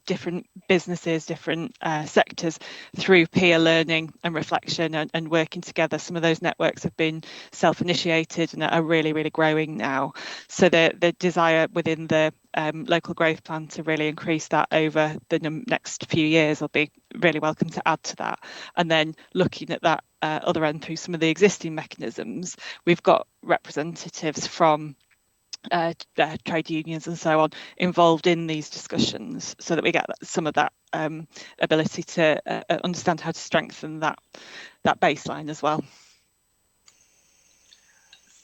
different businesses, different sectors through peer learning and reflection and working together. Some of those networks have been self-initiated and are really, really growing now. So the desire within the local growth plan to really increase that over the next few years will be really welcome to add to that. And then looking at that other end through some of the existing mechanisms, we've got representatives from trade unions and so on involved in these discussions, so that we get some of that ability to understand how to strengthen that baseline as well.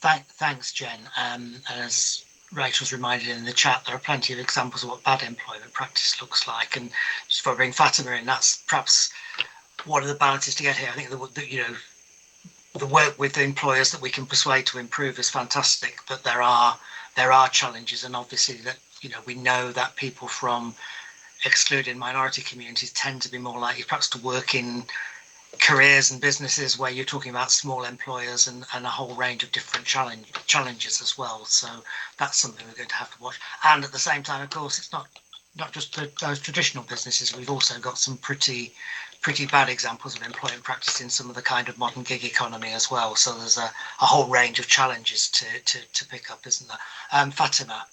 Thanks, Jen. As Rachel's reminded in the chat, there are plenty of examples of what bad employment practice looks like, and just for bringing Fatima in, that's perhaps one of the balances to get here. I think the work with the employers that we can persuade to improve is fantastic, but there are challenges, and obviously that we know that people from excluded minority communities tend to be more likely perhaps to work in careers and businesses where you're talking about small employers and a whole range of different challenges as well. So that's something we're going to have to watch. And at the same time, of course, it's not just those traditional businesses. We've also got some pretty bad examples of employment practice in some of the kind of modern gig economy as well. So there's a whole range of challenges to pick up, isn't there? Fatima.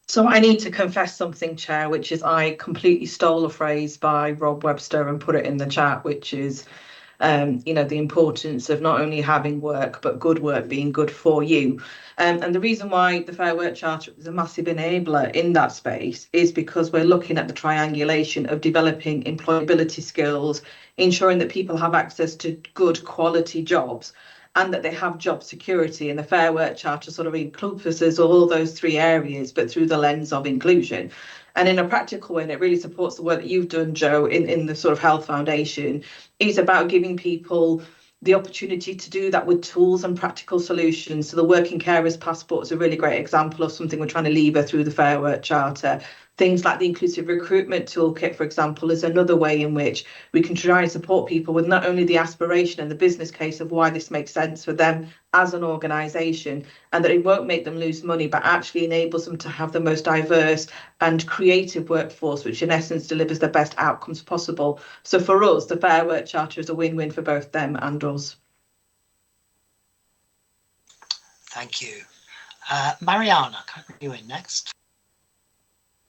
So I need to confess something, Chair, which is I completely stole a phrase by Rob Webster and put it in the chat, which is, the importance of not only having work, but good work being good for you. And the reason why the Fair Work Charter is a massive enabler in that space is because we're looking at the triangulation of developing employability skills, ensuring that people have access to good quality jobs, and that they have job security. And the Fair Work Charter sort of encompasses all those three areas, but through the lens of inclusion. And in a practical way, and it really supports the work that you've done, Joe, in the sort of Health Foundation, is about giving people the opportunity to do that with tools and practical solutions. So the Working Carers Passport is a really great example of something we're trying to lever through the Fair Work Charter. things like the inclusive recruitment toolkit, for example, is another way in which we can try and support people with not only the aspiration and the business case of why this makes sense for them as an organisation, and that it won't make them lose money, but actually enables them to have the most diverse and creative workforce, which in essence delivers the best outcomes possible. So for us, the Fair Work Charter is a win-win for both them and us. Thank you. Mariana, can I bring you in next?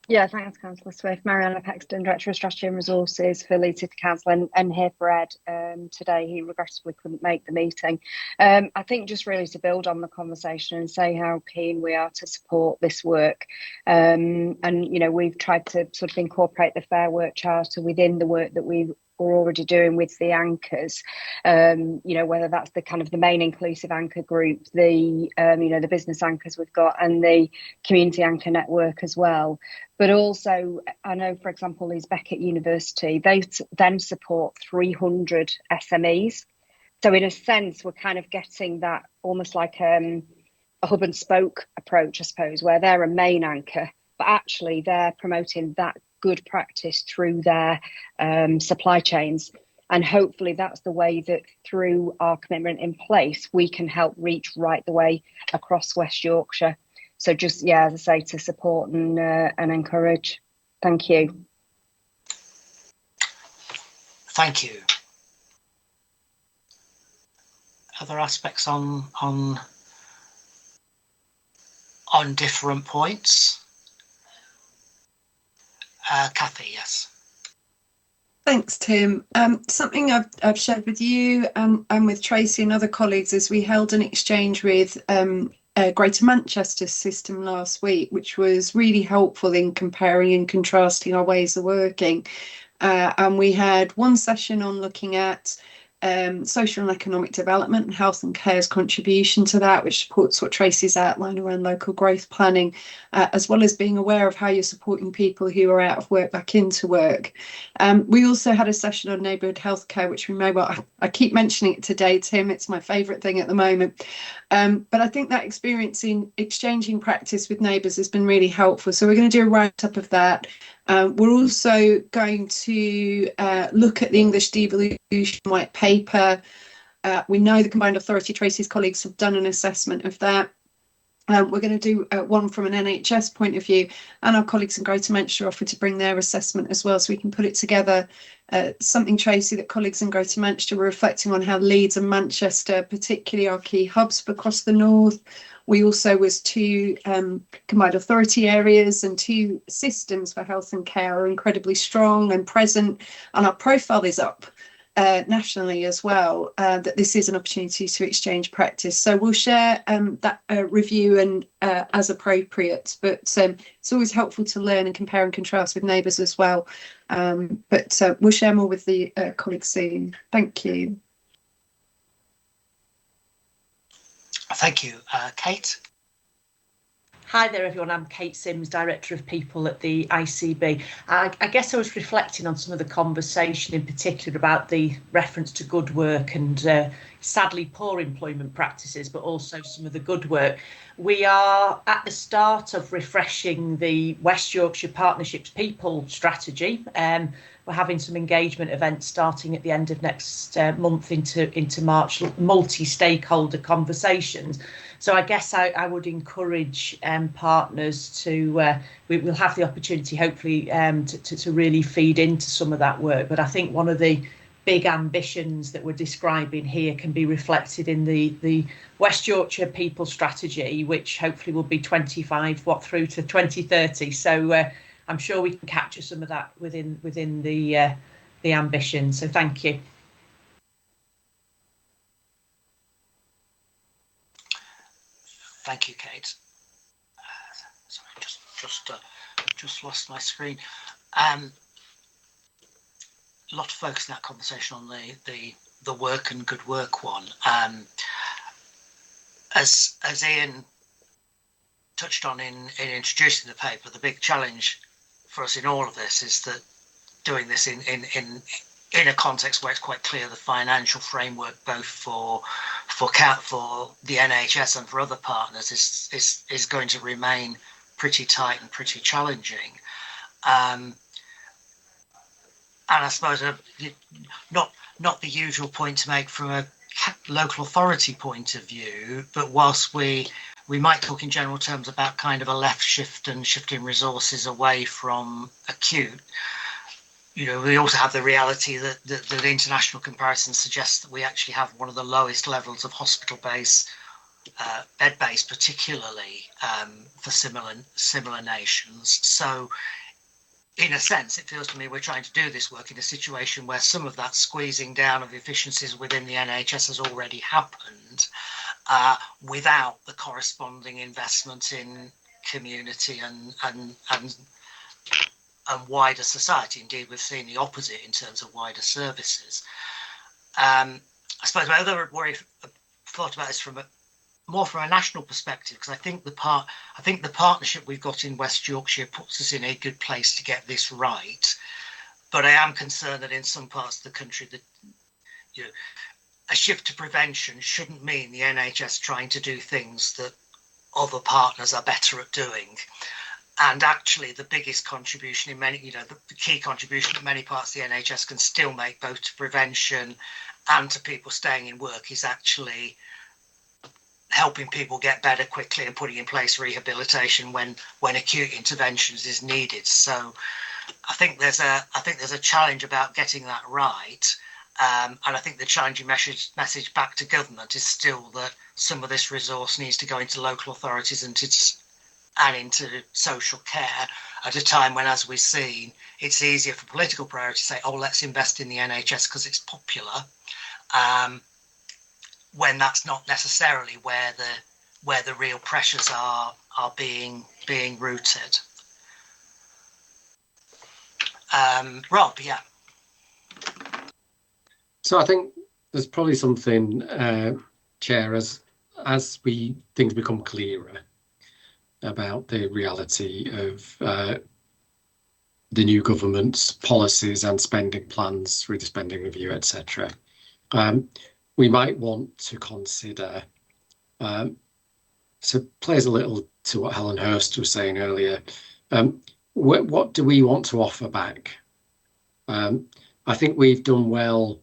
Yeah, thanks, Councillor Swift. Mariana Paxton, Director of Strategy and Resources for Leeds City Council, and here for Ed today. He regrettably couldn't make the meeting. I think just really to build on the conversation and say how keen we are to support this work. And, you know, we've tried to sort of incorporate the Fair Work Charter within the work that we're already doing with the anchors, you know, whether that's the kind of the main inclusive anchor group, the you know, the business anchors we've got, and the community anchor network as well. But also, I know, for example, Leeds Beckett University, they then support 300 SMEs. So in a sense, we're kind of getting that almost like a hub and spoke approach, I suppose, where they're a main anchor, but actually they're promoting that good practice through their supply chains. And hopefully that's the way that through our commitment in place, we can help reach right the way across West Yorkshire. So just, yeah, as I say, to support and encourage. Thank you. Thank you. Other aspects on different points? Kathy, yes. Thanks, Tim. Something I've shared with you and with Tracy and other colleagues is we held an exchange with Greater Manchester system last week, which was really helpful in comparing and contrasting our ways of working. And we had one session on looking at social and economic development and health and care's contribution to that, which supports what Tracy's outlined around local growth planning, as well as being aware of how you're supporting people who are out of work back into work. We also had a session on neighbourhood healthcare, which we may well, I keep mentioning it today, Tim, it's my favourite thing at the moment. But I think that experience in exchanging practice with neighbours has been really helpful. So we're going to do a write-up of that. We're also going to look at the English devolution white paper. We know the Combined Authority, Tracy's colleagues, have done an assessment of that. We're going to do one from an NHS point of view, and our colleagues in Greater Manchester offered to bring their assessment as well, so we can put it together. Something, Tracy, that colleagues in Greater Manchester were reflecting on how Leeds and Manchester, particularly our key hubs across the north. We also was two Combined Authority areas and two systems for health and care are incredibly strong and present, and our profile is up nationally as well, that this is an opportunity to exchange practice. So we'll share that review and as appropriate, but it's always helpful to learn and compare and contrast with neighbours as well. But we'll share more with the colleagues soon. Thank you. Thank you. Kate? Hi there, everyone. I'm Kate Sims, Director of People at the ICB. I guess I was reflecting on some of the conversation, in particular about the reference to good work and sadly poor employment practices, but also some of the good work. We are at the start of refreshing the West Yorkshire Partnerships People strategy. We're having some engagement events starting at the end of next month into March, multi-stakeholder conversations. So I guess I would encourage partners to, we'll have the opportunity hopefully to really feed into some of that work. But I think one of the big ambitions that we're describing here can be reflected in the West Yorkshire People Strategy, which hopefully will be 25 through to 2030. So I'm sure we can capture some of that within the ambition. So thank you. Thank you, Kate. Sorry, just lost my screen. A lot of focus in that conversation on the work and good work one. As Ian touched on in introducing the paper, the big challenge for us in all of this is that doing this in a context where it's quite clear the financial framework, both for the NHS and for other partners, is going to remain pretty tight and pretty challenging. And I suppose not the usual point to make from a local authority point of view, but whilst we might talk in general terms about kind of a left shift and shifting resources away from acute, we also have the reality that the international comparison suggests that we actually have one of the lowest levels of hospital base, bed base, particularly for similar nations. So in a sense, it feels to me we're trying to do this work in a situation where some of that squeezing down of efficiencies within the NHS has already happened, without the corresponding investment in community and wider society. Indeed, we've seen the opposite in terms of wider services. I suppose my other worry, I've thought about this more from a national perspective, because I think the partnership we've got in West Yorkshire puts us in a good place to get this right. But I am concerned that in some parts of the country that a shift to prevention shouldn't mean the NHS trying to do things that other partners are better at doing. And actually, the biggest contribution in many, the key contribution that many parts of the NHS can still make, both to prevention and to people staying in work, is actually helping people get better quickly and putting in place rehabilitation when acute interventions is needed. So I think there's a challenge about getting that right. And I think the challenging message back to government is still that some of this resource needs to go into local authorities and into social care at a time when, as we've seen, it's easier for political priorities to say, oh, let's invest in the NHS because it's popular, when that's not necessarily where the real pressures are being rooted. Rob, yeah. So I think there's probably something, Chair, as things become clearer about the reality of the new government's policies and spending plans through the spending review, etc. We might want to consider, so it plays a little to what Helen Hurst was saying earlier, what do we want to offer back? I think we've done well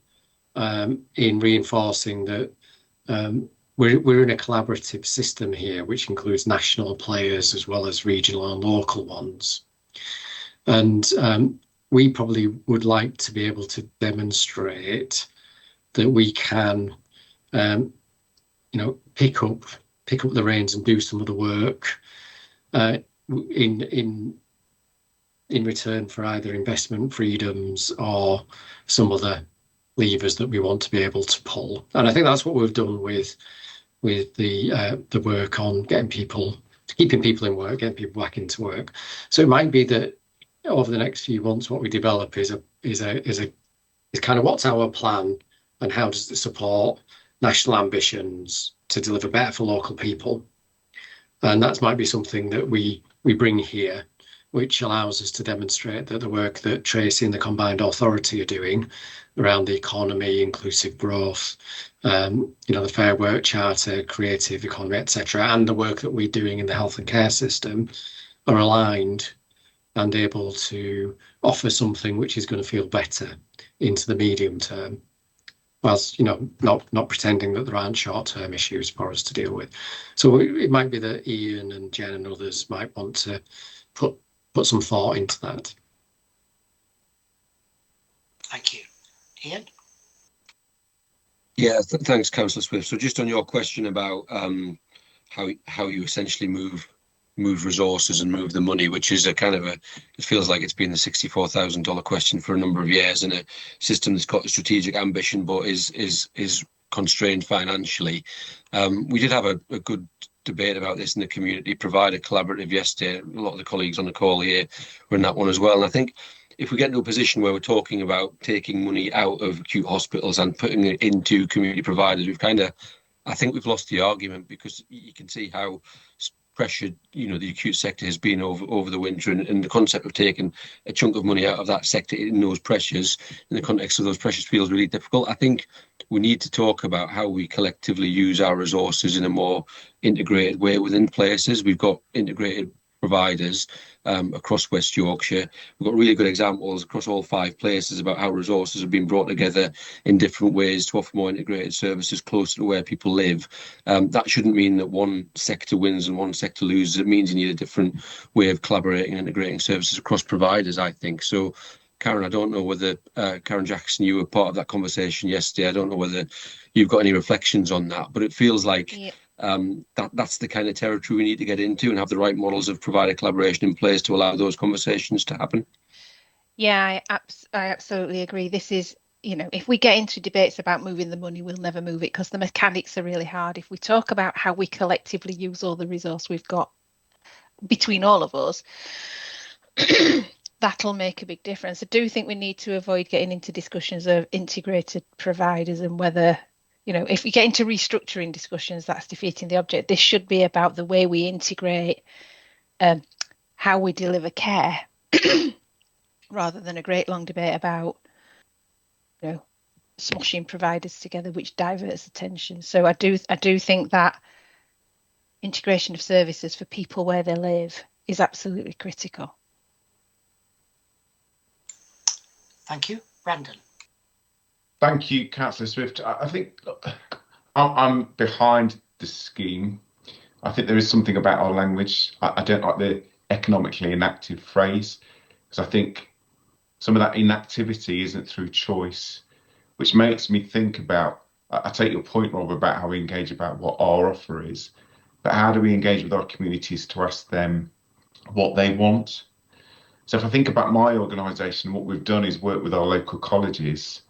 in reinforcing that we're in a collaborative system here, which includes national players as well as regional and local ones. And we probably would like to be able to demonstrate that we can, pick up the reins and do some of the work in return for either investment freedoms or some other levers that we want to be able to pull. And I think that's what we've done with the work on keeping people in work, getting people back into work. So it might be that over the next few months, what we develop is kind of what's our plan and how does it support national ambitions to deliver better for local people. And that might be something that we bring here, which allows us to demonstrate that the work that Tracy and the Combined Authority are doing around the economy, inclusive growth, the Fair Work Charter, creative economy, etc., and the work that we're doing in the health and care system are aligned and able to offer something which is going to feel better into the medium term, whilst not pretending that there aren't short-term issues for us to deal with. So it might be that Ian and Jen and others might want to put some thought into that. Thank you. Ian? Yeah, thanks, Councillor Swift. So just on your question about how you essentially move resources and move the money, which is it feels like it's been the $64,000 question for a number of years in a system that's got a strategic ambition but is constrained financially. We did have a good debate about this in the community provider collaborative yesterday. A lot of the colleagues on the call here were in that one as well. And I think if we get into a position where we're talking about taking money out of acute hospitals and putting it into community providers, I think we've lost the argument, because you can see how pressured the acute sector has been over the winter, and the concept of taking a chunk of money out of that sector in those pressures, in the context of those pressures, feels really difficult. I think we need to talk about how we collectively use our resources in a more integrated way within places. We've got integrated providers across West Yorkshire. We've got really good examples across all 5 places about how resources have been brought together in different ways to offer more integrated services closer to where people live. That shouldn't mean that one sector wins and one sector loses. It means you need a different way of collaborating and integrating services across providers, I think. So, Karen, I don't know whether, Karen Jackson, you were part of that conversation yesterday. I don't know whether you've got any reflections on that, but it feels like that's the kind of territory we need to get into and have the right models of provider collaboration in place to allow those conversations to happen. Yeah, I absolutely agree. This is, if we get into debates about moving the money, we'll never move it because the mechanics are really hard. If we talk about how we collectively use all the resource we've got between all of us, that'll make a big difference. I do think we need to avoid getting into discussions of integrated providers and whether, if we get into restructuring discussions, that's defeating the object. This should be about the way we integrate how we deliver care rather than a great long debate about, smushing providers together, which diverts attention. So I do think that integration of services for people where they live is absolutely critical. Thank you. Brandon. Thank you, Councillor Swift. I think I'm behind the scheme. I think there is something about our language. I don't like the economically inactive phrase, because I think some of that inactivity isn't through choice, which makes me think about, I take your point, Rob, about how we engage about what our offer is, but how do we engage with our communities to ask them what they want? So if I think about my organisation, what we've done is work with our local colleges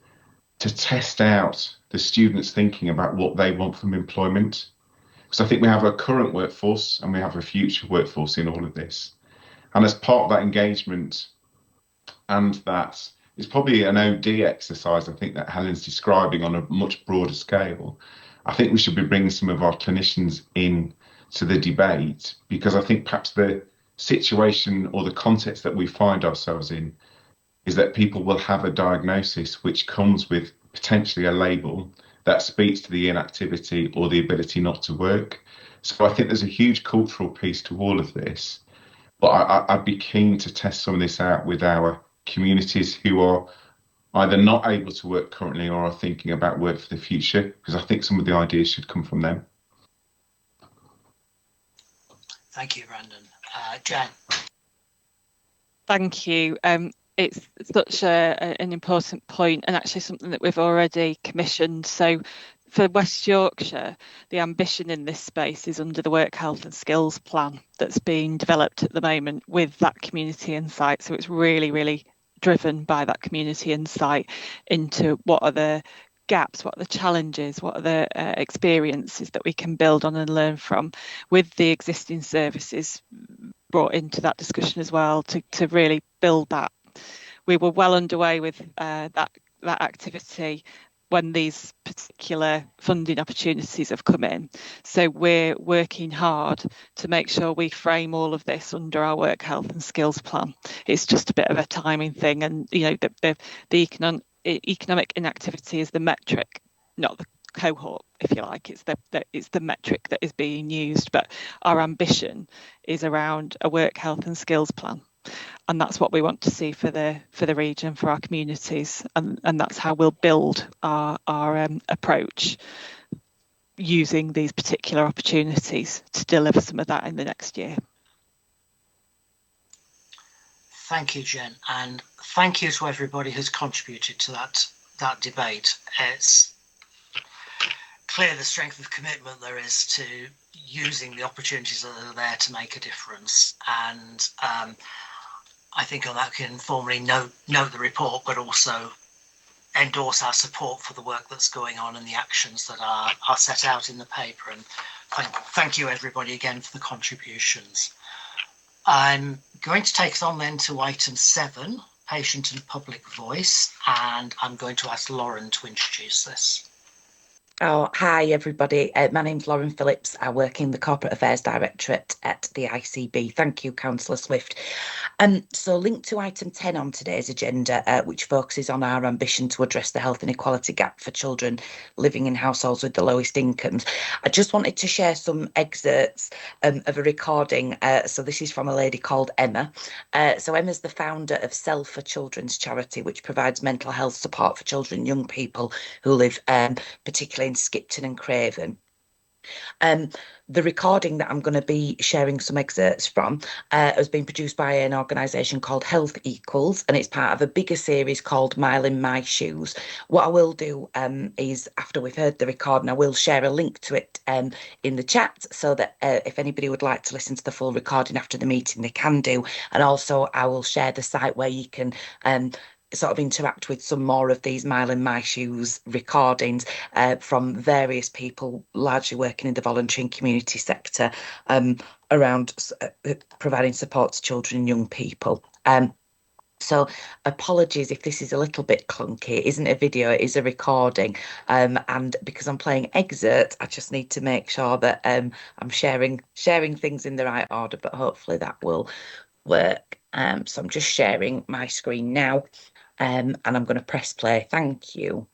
to test out the students' thinking about what they want from employment. Because I think we have a current workforce and we have a future workforce in all of this. And as part of that engagement, and that is probably an OD exercise, I think, that Helen's describing on a much broader scale, I think we should be bringing some of our clinicians in to the debate, because I think perhaps the situation or the context that we find ourselves in is that people will have a diagnosis which comes with potentially a label that speaks to the inactivity or the ability not to work. So I think there's a huge cultural piece to all of this, but I'd be keen to test some of this out with our communities who are either not able to work currently or are thinking about work for the future, because I think some of the ideas should come from them. Thank you, Brandon. Jen. Thank you. It's such an important point, and actually something that we've already commissioned. So for West Yorkshire, the ambition in this space is under the Work Health and Skills Plan that's being developed at the moment with that community insight. So it's really, really driven by that community insight into what are the gaps, what are the challenges, what are the experiences that we can build on and learn from, with the existing services brought into that discussion as well, to really build that. We were well underway with that activity when these particular funding opportunities have come in. So we're working hard to make sure we frame all of this under our Work Health and Skills Plan. It's just a bit of a timing thing, and the economic inactivity is the metric, not the cohort, if you like. It's the metric that is being used, but our ambition is around a Work Health and Skills Plan. And that's what we want to see for the region, for our communities, and that's how we'll build our approach, using these particular opportunities to deliver some of that in the next year. Thank you, Jen, and thank you to everybody who's contributed to that debate. It's clear the strength of commitment there is to using the opportunities that are there to make a difference, and I think on that can formally note the report, but also endorse our support for the work that's going on and the actions that are set out in the paper. And thank you everybody again for the contributions. I'm going to take us on then to item 7, patient and public voice, and I'm going to ask Lauren to introduce this. Oh, hi everybody. My name's Lauren Phillips. I work in the Corporate Affairs Directorate at the ICB. Thank you, Councillor Swift. So linked to item 10 on today's agenda, which focuses on our ambition to address the health inequality gap for children living in households with the lowest incomes. I just wanted to share some excerpts of a recording. So this is from a lady called Emma. So Emma's the founder of Self for Children's charity, which provides mental health support for children and young people who live particularly in Skipton and Craven. The recording that I'm going to be sharing some excerpts from has been produced by an organisation called Health Equals, and it's part of a bigger series called Mile in My Shoes. What I will do is, after we've heard the recording, I will share a link to it in the chat, so that if anybody would like to listen to the full recording after the meeting, they can do. And also I will share the site where you can sort of interact with some more of these Mile in My Shoes recordings from various people, largely working in the voluntary and community sector, around providing support to children and young people. So apologies if this is a little bit clunky. It isn't a video, it is a recording. And because I'm playing excerpts, I just need to make sure that I'm sharing things in the right order, but hopefully that will work. So I'm just sharing my screen now. And I'm going to press play. Thank you.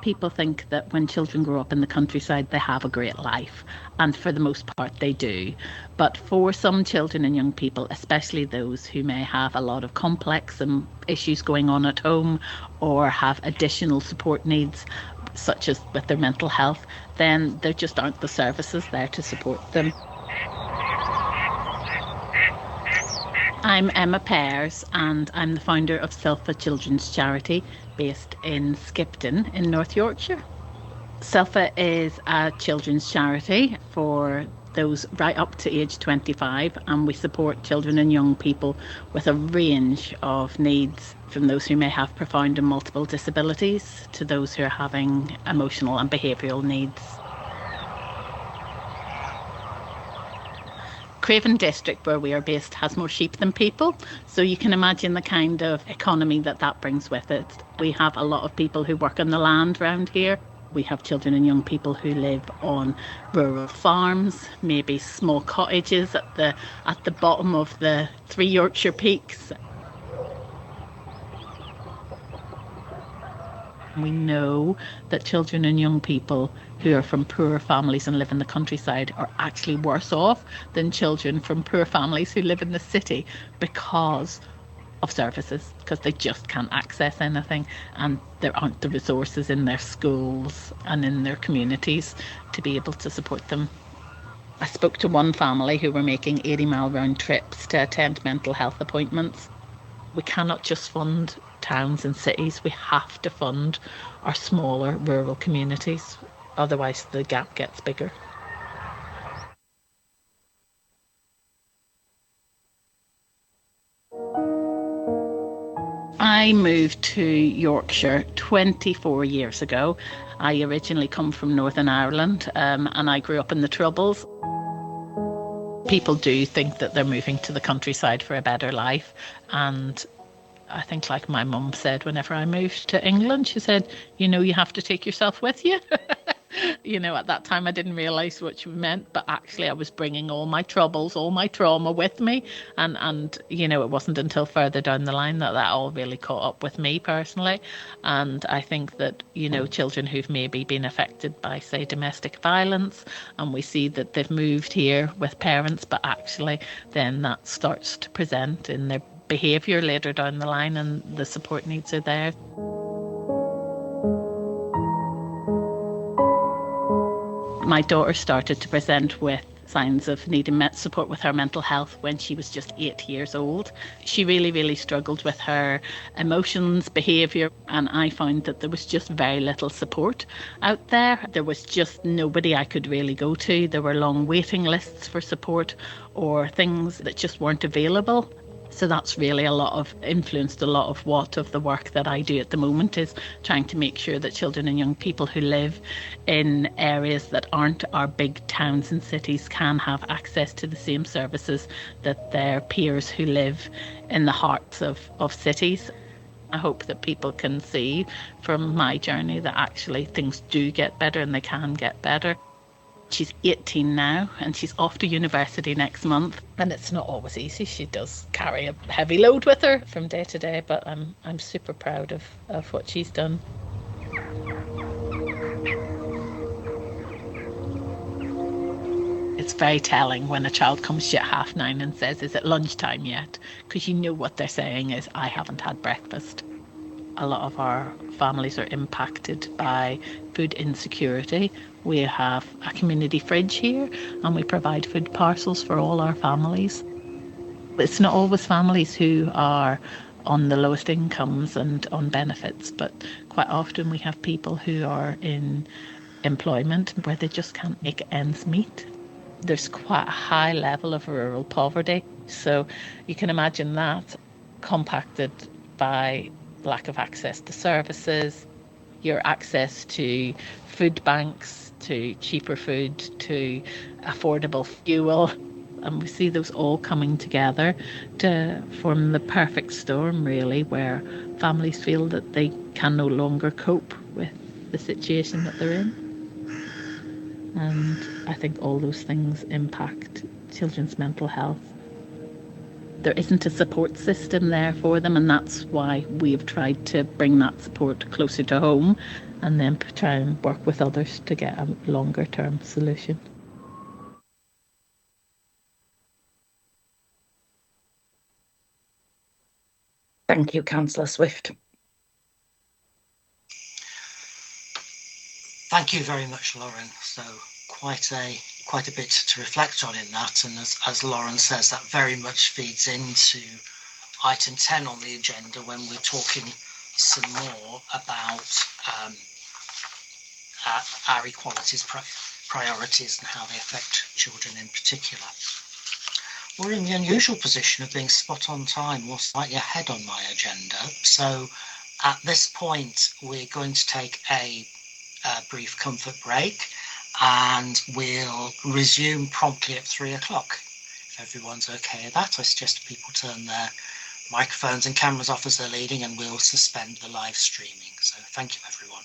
People think that when children grow up in the countryside, they have a great life, and for the most part they do. But for some children and young people, especially those who may have a lot of complex issues going on at home or have additional support needs, such as with their mental health, then there just aren't the services there to support them. I'm Emma Pears, and I'm the founder of Self for Children's charity based in Skipton in North Yorkshire. Selfa is a children's charity for those right up to age 25, and we support children and young people with a range of needs, from those who may have profound and multiple disabilities to those who are having emotional and behavioural needs. Craven district, where we are based, has more sheep than people, so you can imagine the kind of economy that brings with it. We have a lot of people who work on the land around here. We have children and young people who live on rural farms, maybe small cottages at the bottom of the 3 Yorkshire peaks. We know that children and young people who are from poorer families and live in the countryside are actually worse off than children from poor families who live in the city because of services, because they just can't access anything, and there aren't the resources in their schools and in their communities to be able to support them. I spoke to one family who were making 80-mile round trips to attend mental health appointments. We cannot just fund towns and cities, we have to fund our smaller rural communities, otherwise the gap gets bigger. I moved to Yorkshire 24 years ago. I originally come from Northern Ireland, and I grew up in the Troubles. People do think that they're moving to the countryside for a better life, and I think, like my mum said whenever I moved to England, she said, you know, you have to take yourself with you. You know, at that time I didn't realise what she meant, but actually I was bringing all my troubles, all my trauma with me, and you know, it wasn't until further down the line that all really caught up with me personally. And I think that, you know, children who've maybe been affected by, say, domestic violence, and we see that they've moved here with parents, but actually then that starts to present in their behaviour later down the line, and the support needs are there. My daughter started to present with signs of needing support with her mental health when she was just 8 years old. She really struggled with her emotions, behaviour, and I found that there was just very little support out there. There was just nobody I could really go to. There were long waiting lists for support or things that just weren't available. So that's really influenced a lot of what of the work that I do at the moment, is trying to make sure that children and young people who live in areas that aren't our big towns and cities can have access to the same services that their peers who live in the hearts of cities. I hope that people can see from my journey that actually things do get better and they can get better. She's 18 now and she's off to university next month, and it's not always easy. She does carry a heavy load with her from day to day, but I'm super proud of what she's done. It's very telling when a child comes to you at 9:30 and says, "Is it lunchtime yet?" Because you know what they're saying is, "I haven't had breakfast." A lot of our families are impacted by food insecurity. We have a community fridge here and we provide food parcels for all our families. It's not always families who are on the lowest incomes and on benefits, but quite often we have people who are in employment where they just can't make ends meet. There's quite a high level of rural poverty, so you can imagine that compacted by lack of access to services, your access to food banks, to cheaper food, to affordable fuel. And we see those all coming together to form the perfect storm, really, where families feel that they can no longer cope with the situation that they're in. And I think all those things impact children's mental health. There isn't a support system there for them, and that's why we've tried to bring that support closer to home and then try and work with others to get a longer term solution. Thank you, Councillor Swift. Thank you very much, Lauren. So quite a bit to reflect on in that, and as Lauren says, that very much feeds into item 10 on the agenda when we're talking some more about our equalities priorities and how they affect children in particular. We're in the unusual position of being spot on time or slightly ahead on my agenda. So at this point, we're going to take a brief comfort break and we'll resume promptly at 3 o'clock. If everyone's okay with that, I suggest people turn their microphones and cameras off as they're leading and we'll suspend the live streaming. So thank you, everyone.